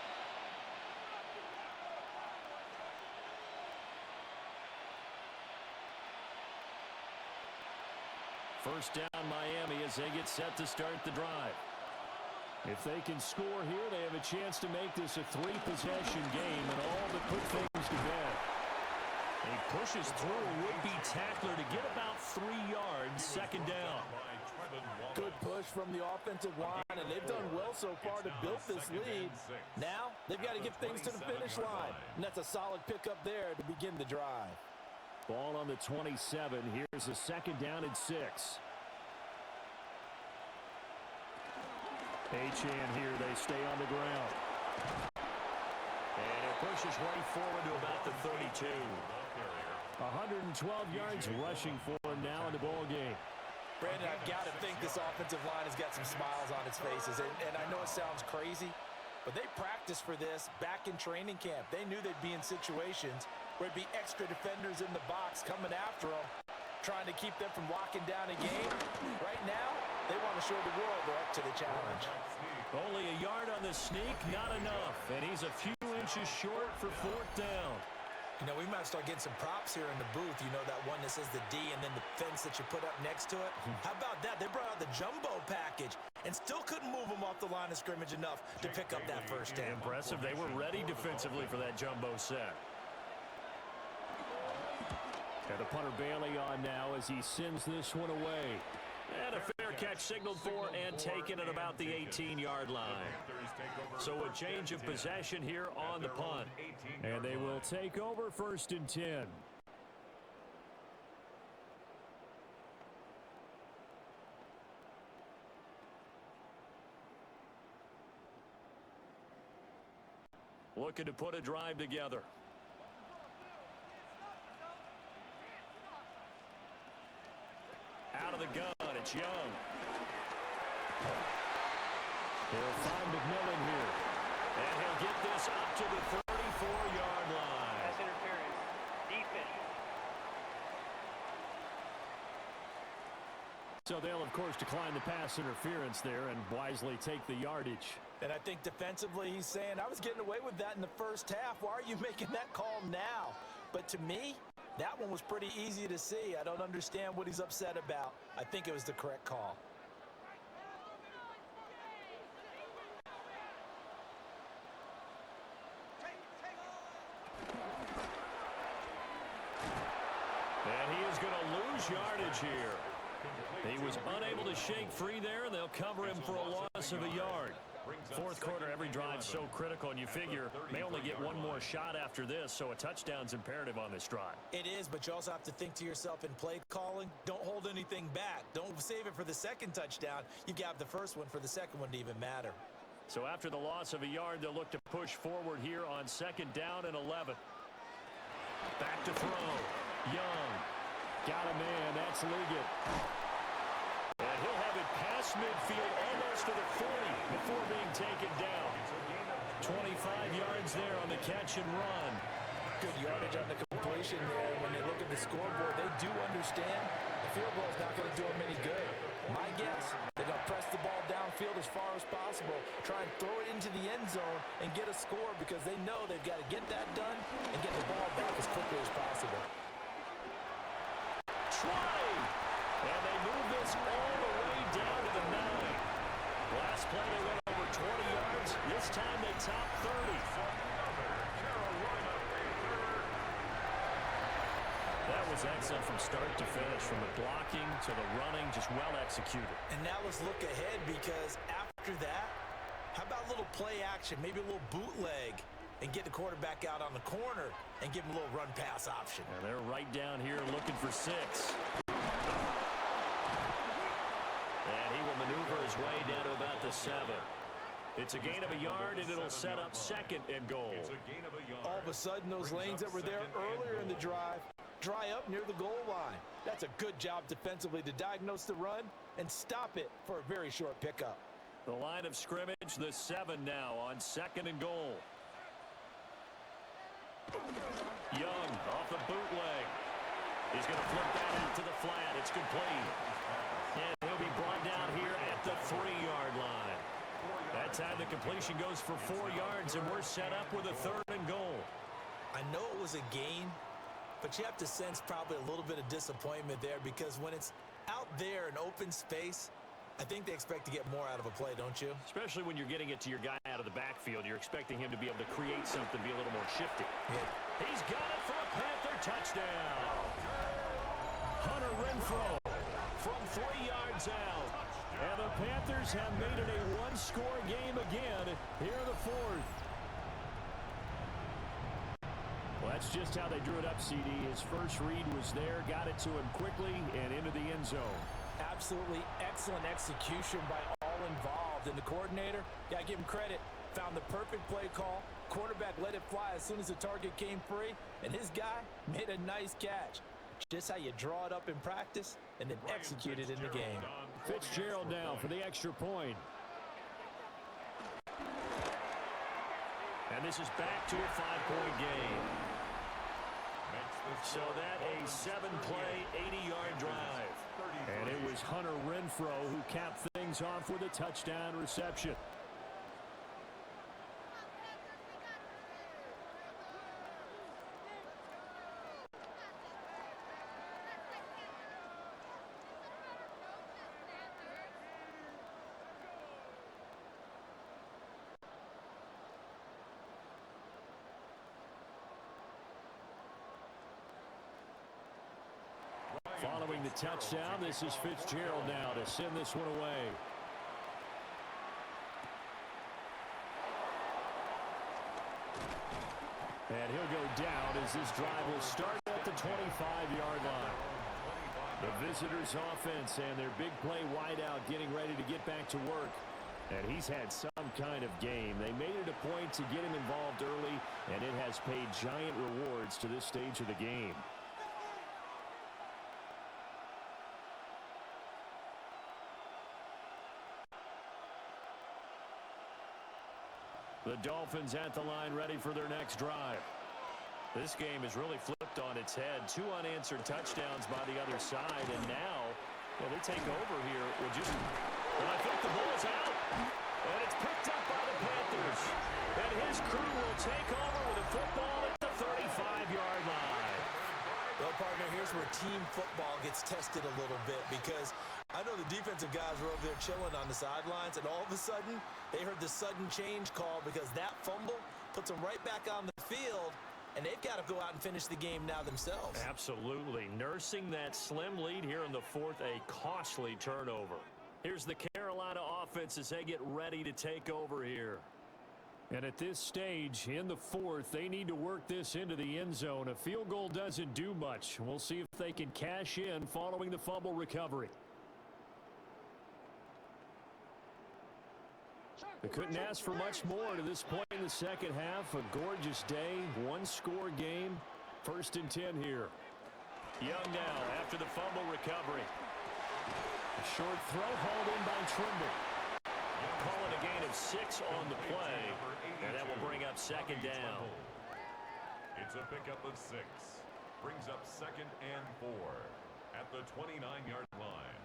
First down Miami as they get set to start the drive. If they can score here, they have a chance to make this a 3-possession game and all but put things to bed. He pushes through a would-be tackler to get about 3 yards, second down. Good push from the offensive line, and they've done well so far to build this lead. Now, they've got to get things to the finish line, and that's a solid pickup there to begin the drive. Ball on the 27. Here's a second down and 6. Achane here, they stay on the ground. And it pushes right forward to about the 32. 112 yards rushing for him now in the ball game. Brandon, I've got to think this offensive line has got some smiles on its faces. And I know it sounds crazy, but they practiced for this back in training camp. They knew they'd be in situations where it'd be extra defenders in the box coming after them, trying to keep them from locking down a game. Right now, they want to show the world they're up to the challenge. Only a yard on the sneak, not enough. And he's a few inches short for 4th down. You know, we might start getting some props here in the booth. You know, that one that says the D and then the fence that you put up next to it. How about that? They brought out the jumbo package and still couldn't move them off the line of scrimmage enough to pick up that first down. Impressive. They were ready defensively for that jumbo set. And the punter Bailey on now as he sends this one away. And a fair catch signaled for and taken at about the 18-yard line. So a change of possession here on the punt. And they will take over 1st and 10. Looking to put a drive together. Out of the gun, it's Young. He'll find McMillan here. And he'll get this up to the 34-yard line. Pass interference. Defense. So they'll, of course, decline the pass interference there and wisely take the yardage. And I think defensively he's saying, I was getting away with that in the first half. Why are you making that call now? But to me, that one was pretty easy to see. I don't understand what he's upset about. I think it was the correct call. And he is going to lose yardage here. He was unable to shake free there, and they'll cover him for a loss of a yard. 4th quarter, every drive's so critical, and you figure may only get one more shot after this, so a touchdown's imperative on this drive. It is, but you also have to think to yourself in play calling, don't hold anything back. Don't save it for the second touchdown. You've got the first one for the second one to even matter. So after the loss of a yard, they'll look to push forward here on 2nd down and 11. Back to throw. Young. Got a man. That's Liggett. And he'll have it past midfield almost to the 40 before being taken down. 25 yards there on the catch and run. Good yardage on the completion there. When they look at the scoreboard, they do understand the field goal is not going to do them any good. My guess, they're going to press the ball downfield as far as possible, try and throw it into the end zone and get a score because they know they've got to get that done and get the ball back as quickly as possible. Trying! And they move this all the way down to the 9. Last play they went over 20 yards. This time they top 30. That was excellent from start to finish, from the blocking to the running, just well executed. And now let's look ahead because after that, how about a little play action, maybe a little bootleg, and get the quarterback out on the corner and give him a little run pass option. And they're right down here looking for 6. And he will maneuver his way down to about the 7. It's a gain of a yard, and it'll set up 2nd and goal. All of a sudden, those lanes that were there earlier in the drive dry up near the goal line. That's a good job defensively to diagnose the run and stop it for a very short pickup. The line of scrimmage, the 7 now on 2nd and goal. Young off the bootleg. He's going to flip that into the flat. It's complete. And he'll be brought down here at the 3-yard line. That time the completion goes for 4 yards, and we're set up with a 3rd and goal. I know it was a gain, but you have to sense probably a little bit of disappointment there because when it's out there in open space, I think they expect to get more out of a play, don't you? Especially when you're getting it to your guy out of the backfield. You're expecting him to be able to create something, be a little more shifty. Yeah. He's got it for a Panther touchdown. Hunter Renfrow from 3 yards out. And the Panthers have made it a one-score game again here in the 4th. Well, that's just how they drew it up, CD. His first read was there, got it to him quickly and into the end zone. Absolutely excellent execution by all involved. involved, and the coordinator, got to give him credit, found the perfect play call. Quarterback let it fly as soon as the target came free, and his guy made a nice catch. Just how you draw it up in practice and then execute it in the game. Fitzgerald now for the extra point. And this is back to a 5-point game. So that a 7-play, 80-yard drive. And it was Hunter Renfrow who capped things off with a touchdown reception. Following the touchdown, this is Fitzgerald now to send this one away. And he'll go down as this drive will start at the 25-yard line. The visitors' offense and their big play wideout getting ready to get back to work. And he's had some kind of game. They made it a point to get him involved early, and it has paid giant rewards to this stage of the game. The Dolphins at the line ready for their next drive. This game has really flipped on its head. 2 unanswered touchdowns by the other side, and now, well, they take over here with just... And I think the ball is out. And it's picked up by the Panthers. And his crew will take over with a football at the 35-yard line. Well, partner, here's where team football gets tested a little bit, because I know the defensive guys were over there chilling on the sidelines, and all of a sudden, they heard the sudden change call because that fumble puts them right back on the field, and they've got to go out and finish the game now themselves. Absolutely. Nursing that slim lead here in the 4th, a costly turnover. Here's the Carolina offense as they get ready to take over here. And at this stage, in the 4th, they need to work this into the end zone. A field goal doesn't do much. We'll see if they can cash in following the fumble recovery. They couldn't ask for much more to this point in the second half. A gorgeous day, 1-score game. 1st and 10 here. Young now after the fumble recovery. A short throw hauled in by Trimble. Call it a gain of 6 on the play, and that will bring up 2nd down. It's a pickup of 6. Brings up 2nd and 4 at the 29-yard line.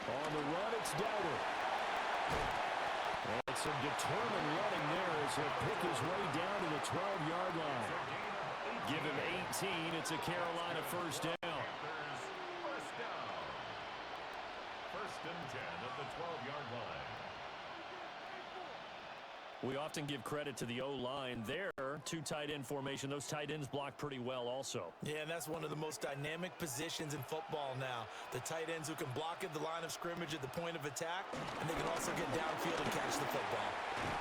On the run, it's Dowdle. And some determined running there as he'll pick his way down to the 12-yard line. Give him 18. It's a Carolina 1st down. First down. 1st and 10 at the 12-yard line. We often give credit to the O-line there. 2 tight end formation. Those tight ends block pretty well also. Yeah, and that's one of the most dynamic positions in football now. The tight ends who can block at the line of scrimmage at the point of attack, and they can also get downfield and catch the football.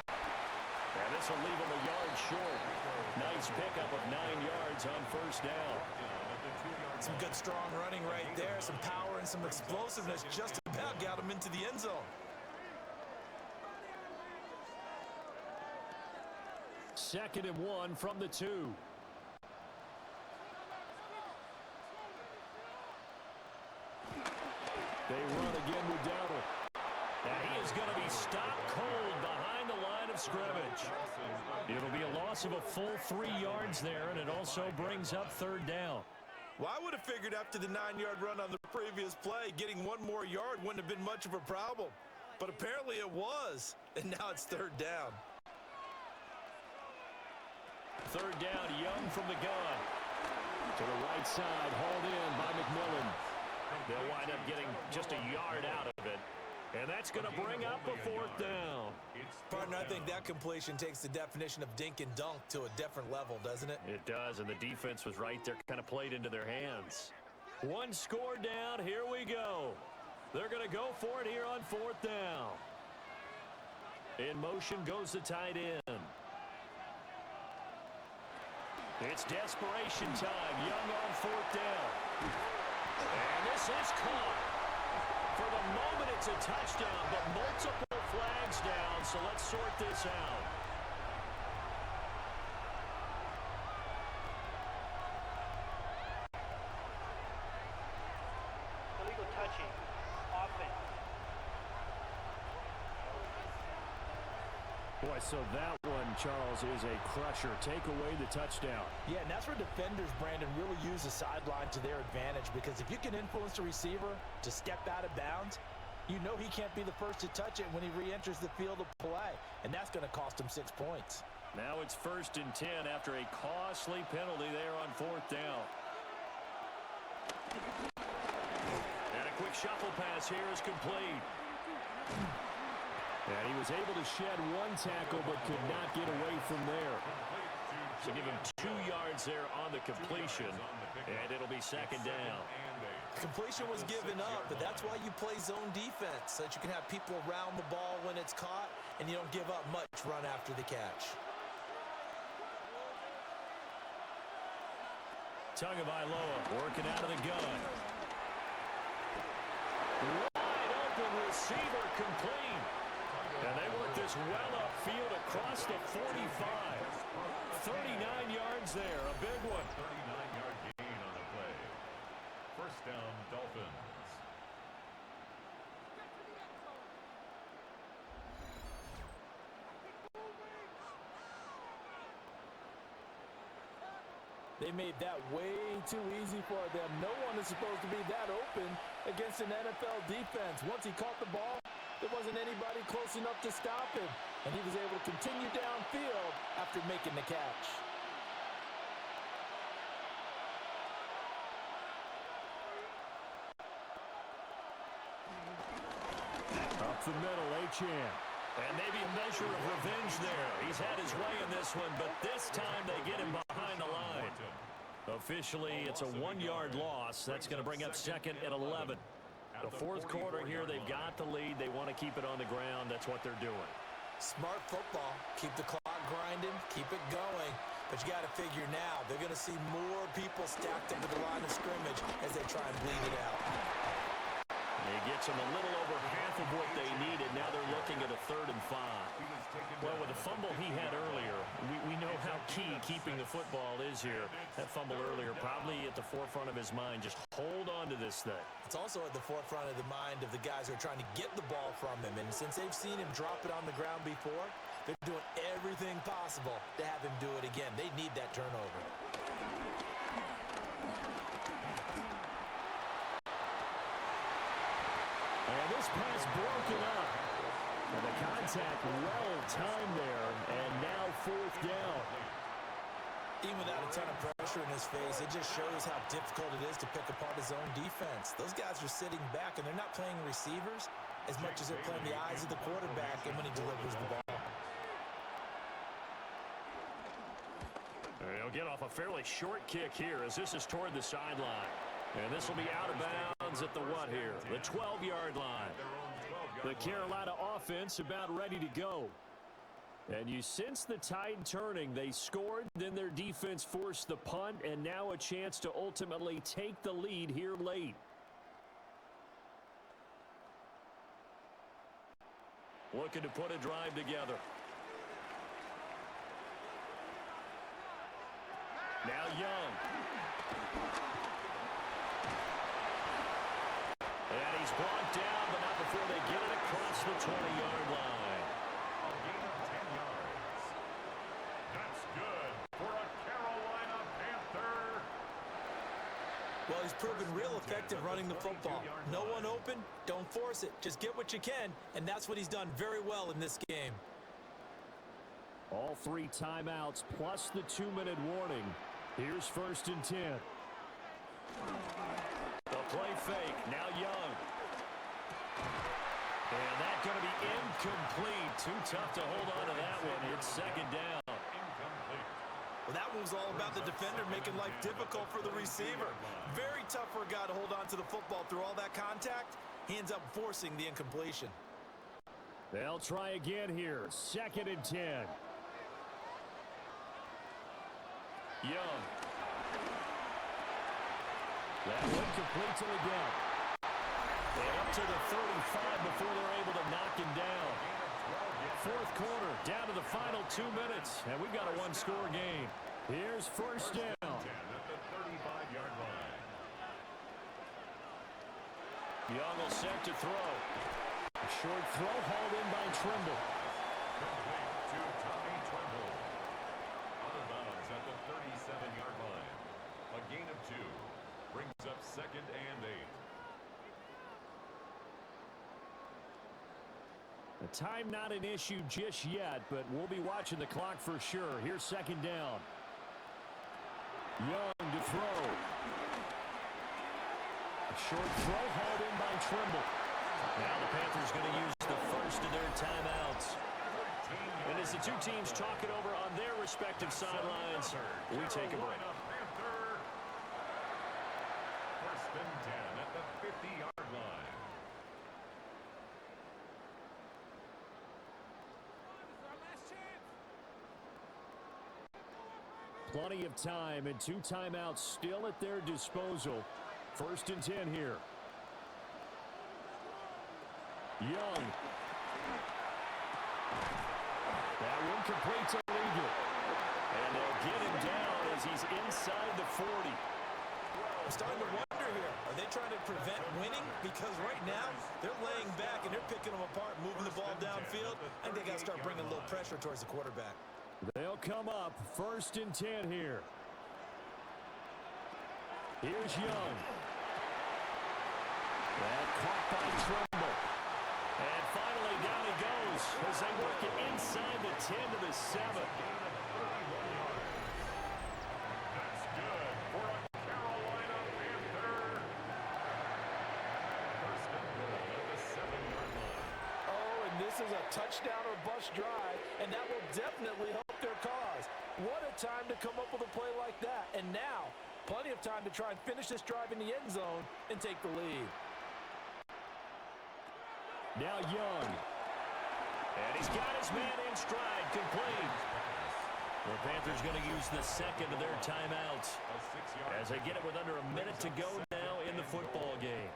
And this will leave them a yard short. Nice pickup of 9 yards on 1st down. Some good strong running right there. Some power and some explosiveness just about got them into the end zone. 2nd and 1 from the 2. They run again with Dowdle. And he is going to be stopped cold behind the line of scrimmage. It'll be a loss of a full 3 yards there, and it also brings up 3rd down. Well, I would have figured after the 9-yard run on the previous play, getting 1 more yard wouldn't have been much of a problem. But apparently it was, and now it's 3rd down. 3rd down, Young from the gun. To the right side, hauled in by McMillan. They'll wind up getting just a yard out of it. And that's going to bring up a 4th down. Partner, I think that completion takes the definition of dink and dunk to a different level, doesn't it? It does, and the defense was right there, kind of played into their hands. 1 score down, here we go. They're going to go for it here on 4th down. In motion goes the tight end. It's desperation time. Young on fourth down. And this is caught. For the moment, it's a touchdown, but multiple flags down, so let's sort this out. Illegal touching. Offense. Boy, so that one, Charles, is a crusher. Take away the touchdown. Yeah, and that's where defenders, Brandon, really use the sideline to their advantage, because if you can influence the receiver to step out of bounds, you know he can't be the first to touch it when he re-enters the field of play, and that's going to cost him 6 points. Now it's 1st and 10 after a costly penalty there on fourth down. And a quick shuffle pass here is complete. And he was able to shed one tackle but could not get away from there. So give him 2 yards there on the completion, and it'll be 2nd down. Completion was given up, but that's why you play zone defense, so that you can have people around the ball when it's caught, and you don't give up much run after the catch. Tagovailoa working out of the gun. Wide open receiver complete. And they work this well upfield across the 45. 39 yards there, a big one. 39-yard gain on the play. 1st down, Dolphins. They made that way too easy for them. No one is supposed to be that open against an NFL defense. Once he caught the ball, there wasn't anybody close enough to stop him, and he was able to continue downfield after making the catch. Up the middle, Achane. And maybe a measure of revenge there. He's had his way in this one, but this time they get him behind the line. Officially, it's a 1-yard loss. That's going to bring up 2nd and 11. The 4th quarter here, they've got the lead. They want to keep it on the ground. That's what they're doing. Smart football. Keep the clock grinding. Keep it going. But you got to figure now, they're going to see more people stacked up at the line of scrimmage as they try and bleed it out. It gets them a little over half of what they needed. Now they're looking at a 3rd and 5. Well, with the fumble he had earlier, we know how key keeping the football is here. That fumble earlier probably at the forefront of his mind. Just hold on to this thing. It's also at the forefront of the mind of the guys who are trying to get the ball from him. And since they've seen him drop it on the ground before, they're doing everything possible to have him do it again. They need that turnover. And this pass broken up. And the contact well timed there, and now 4th down. Even without a ton of pressure in his face, it just shows how difficult it is to pick apart his own defense. Those guys are sitting back, and they're not playing receivers as much as they're playing the eyes of the quarterback and when he delivers the ball. He'll get off a fairly short kick here as this is toward the sideline. And this will be out of bounds at the what here? The 12-yard line. The Carolina offense about ready to go. And you sense the tide turning. They scored, then their defense forced the punt, and now a chance to ultimately take the lead here late. Looking to put a drive together. Now Young. And he's brought down, but not before they get it across the 20-yard line. A gain of 10 yards. That's good for a Carolina Panther. Well, he's proven real effective running the football. No one open, don't force it. Just get what you can, and that's what he's done very well in this game. All 3 timeouts plus the 2-minute warning. Here's 1st and 10. The play fake. Now Young. And that's going to be incomplete. Too tough to hold on to that one. It's 2nd down. Well, that one was all about the defender making life difficult for the receiver. Very tough for a guy to hold on to the football through all that contact. He ends up forcing the incompletion. They'll try again here. 2nd and 10. Young. That one complete to the gap. And up to the 35 before they're able to knock him down. Fourth quarter, down to the final 2 minutes, and we've got a one-score game. Here's first down. At the 35-yard line. Young will set to throw. A short throw hauled in by Trimble. Complete to Tommy Tremble. Out of bounds at the 37-yard line. A gain of 2. Brings up 2nd and 8. The time not an issue just yet, but we'll be watching the clock for sure. Here's second down. Young to throw. A short throw hauled in by Trimble. Now the Panthers going to use the first of their timeouts. And as the two teams talk it over on their respective sidelines, we take a break. Panther. First and 10 at the 50-yard line. Plenty of time and 2 timeouts still at their disposal. First and 10 here. Young. That one completes illegal. And they'll get him down as he's inside the 40. I'm starting to wonder here. Are they trying to prevent winning? Because right now, they're laying back and they're picking them apart, moving the ball downfield. I think they got to start bringing a little pressure towards the quarterback. They'll come up first and 10 here. Here's Young. That caught by Trimble. And finally down he goes as they work it inside the 10 to the 7. That's good for a Carolina Panther. First and goal at the 7-yard line. Oh, and this is a touchdown or bust drive, and that will definitely help their cause. What a time to come up with a play like that. And now, plenty of time to try and finish this drive in the end zone and take the lead. Now Young. And he's got his man in stride, complete. The Panthers going to use the second of their timeouts as they get it with under a minute to go now in the football game.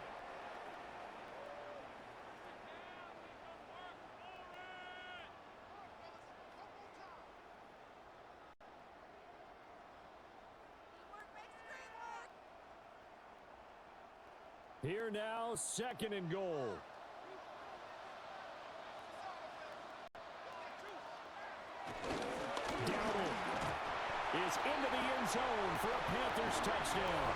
Here now, second and goal. Dowdle is into the end zone for a Panthers touchdown.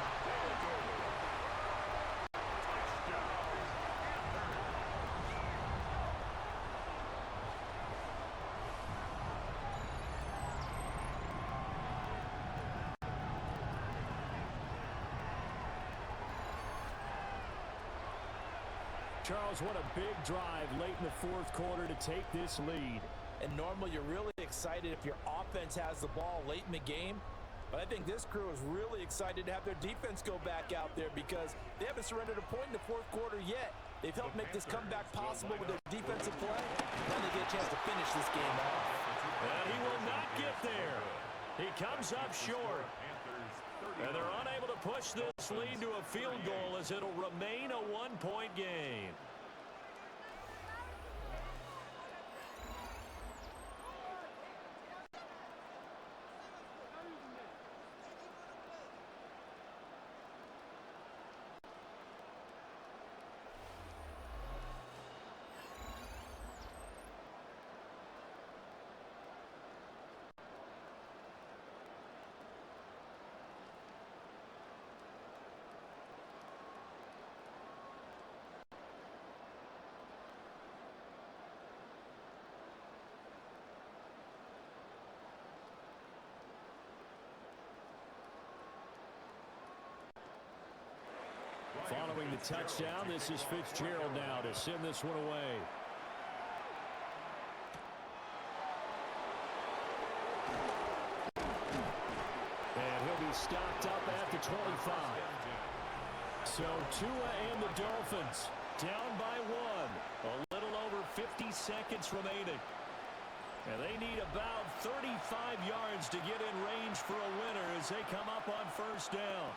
Charles, what a big drive late in the fourth quarter to take this lead. And normally you're really excited if your offense has the ball late in the game. But I think this crew is really excited to have their defense go back out there because they haven't surrendered a point in the fourth quarter yet. They've helped make this comeback possible with their defensive play. Now they get a chance to finish this game off. And he will not get there. He comes up short. And they're unable to push this lead to a field goal as it'll remain a one-point game. Following the touchdown, this is Fitzgerald now to send this one away. And he'll be stopped up at the 25. So Tua and the Dolphins down by 1. A little over 50 seconds remaining. And they need about 35 yards to get in range for a winner as they come up on first down.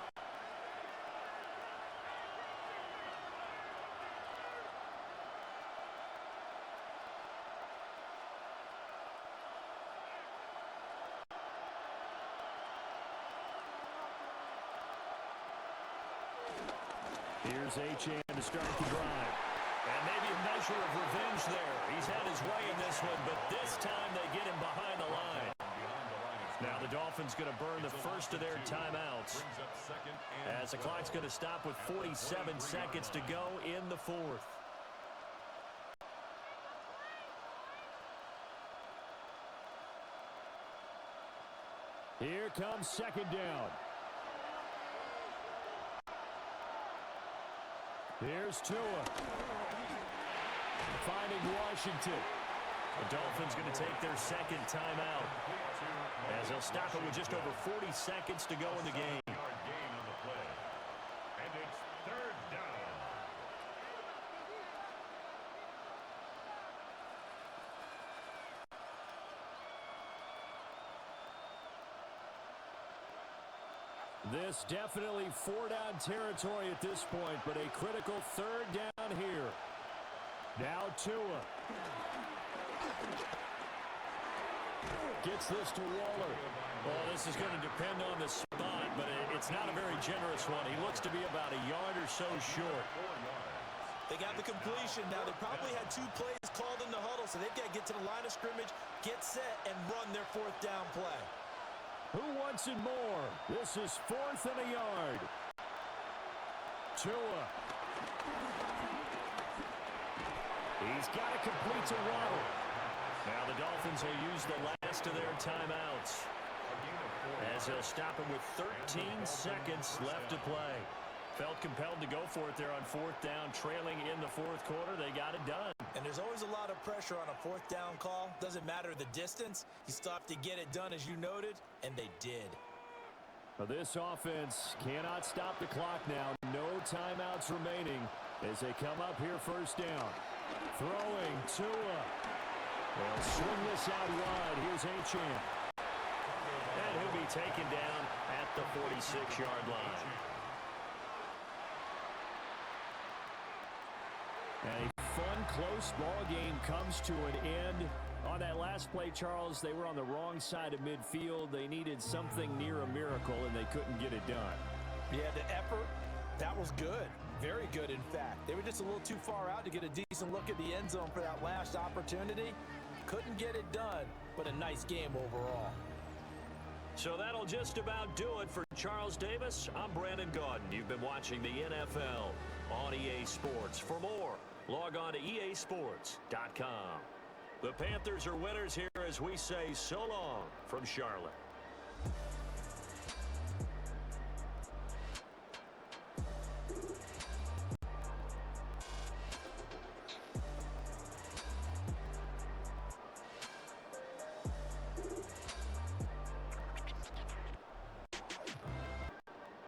Here's Achane to start the drive. And maybe a measure of revenge there. He's had his way in this one, but this time they get him behind the line. Now the Dolphins going to burn the first of their timeouts as the clock's going to stop with 47 seconds to go in the fourth. Here comes second down. Here's Tua. Finding Washington. The Dolphins going to take their second timeout as they'll stop it with just over 40 seconds to go in the game. And it's third down. This definitely four-down territory at this point, but a critical third down here. Now Tua. Gets this to Waller. Well, this is going to depend on the spot, but it's not a very generous one. He looks to be about a yard or so short. They got the completion. Now, they probably had 2 plays called in the huddle, so they've got to get to the line of scrimmage, get set, and run their fourth down play. Who wants it more? This is 4th and a yard. Tua. He's got to complete to Waddle. Now the Dolphins will use the last of their timeouts as they'll stop it with 13 seconds left to play. Felt compelled to go for it there on 4th down, trailing in the 4th quarter. They got it done. And there's always a lot of pressure on a 4th down call. Doesn't matter the distance. You still have to get it done, as you noted, and they did. Well, this offense cannot stop the clock now. No timeouts remaining as they come up here first down. Throwing Tua. They'll swing this out wide. Here's Achane. And he'll be taken down at the 46-yard line. And a fun, close ball game comes to an end. On that last play, Charles, they were on the wrong side of midfield. They needed something near a miracle, and they couldn't get it done. Yeah, the effort, that was good. Very good, in fact. They were just a little too far out to get a decent look at the end zone for that last opportunity. Couldn't get it done, but a nice game overall. So that'll just about do it for Charles Davis. I'm Brandon Gaudin. You've been watching the NFL on EA Sports. For more, log on to easports.com. The Panthers are winners here as we say so long from Charlotte.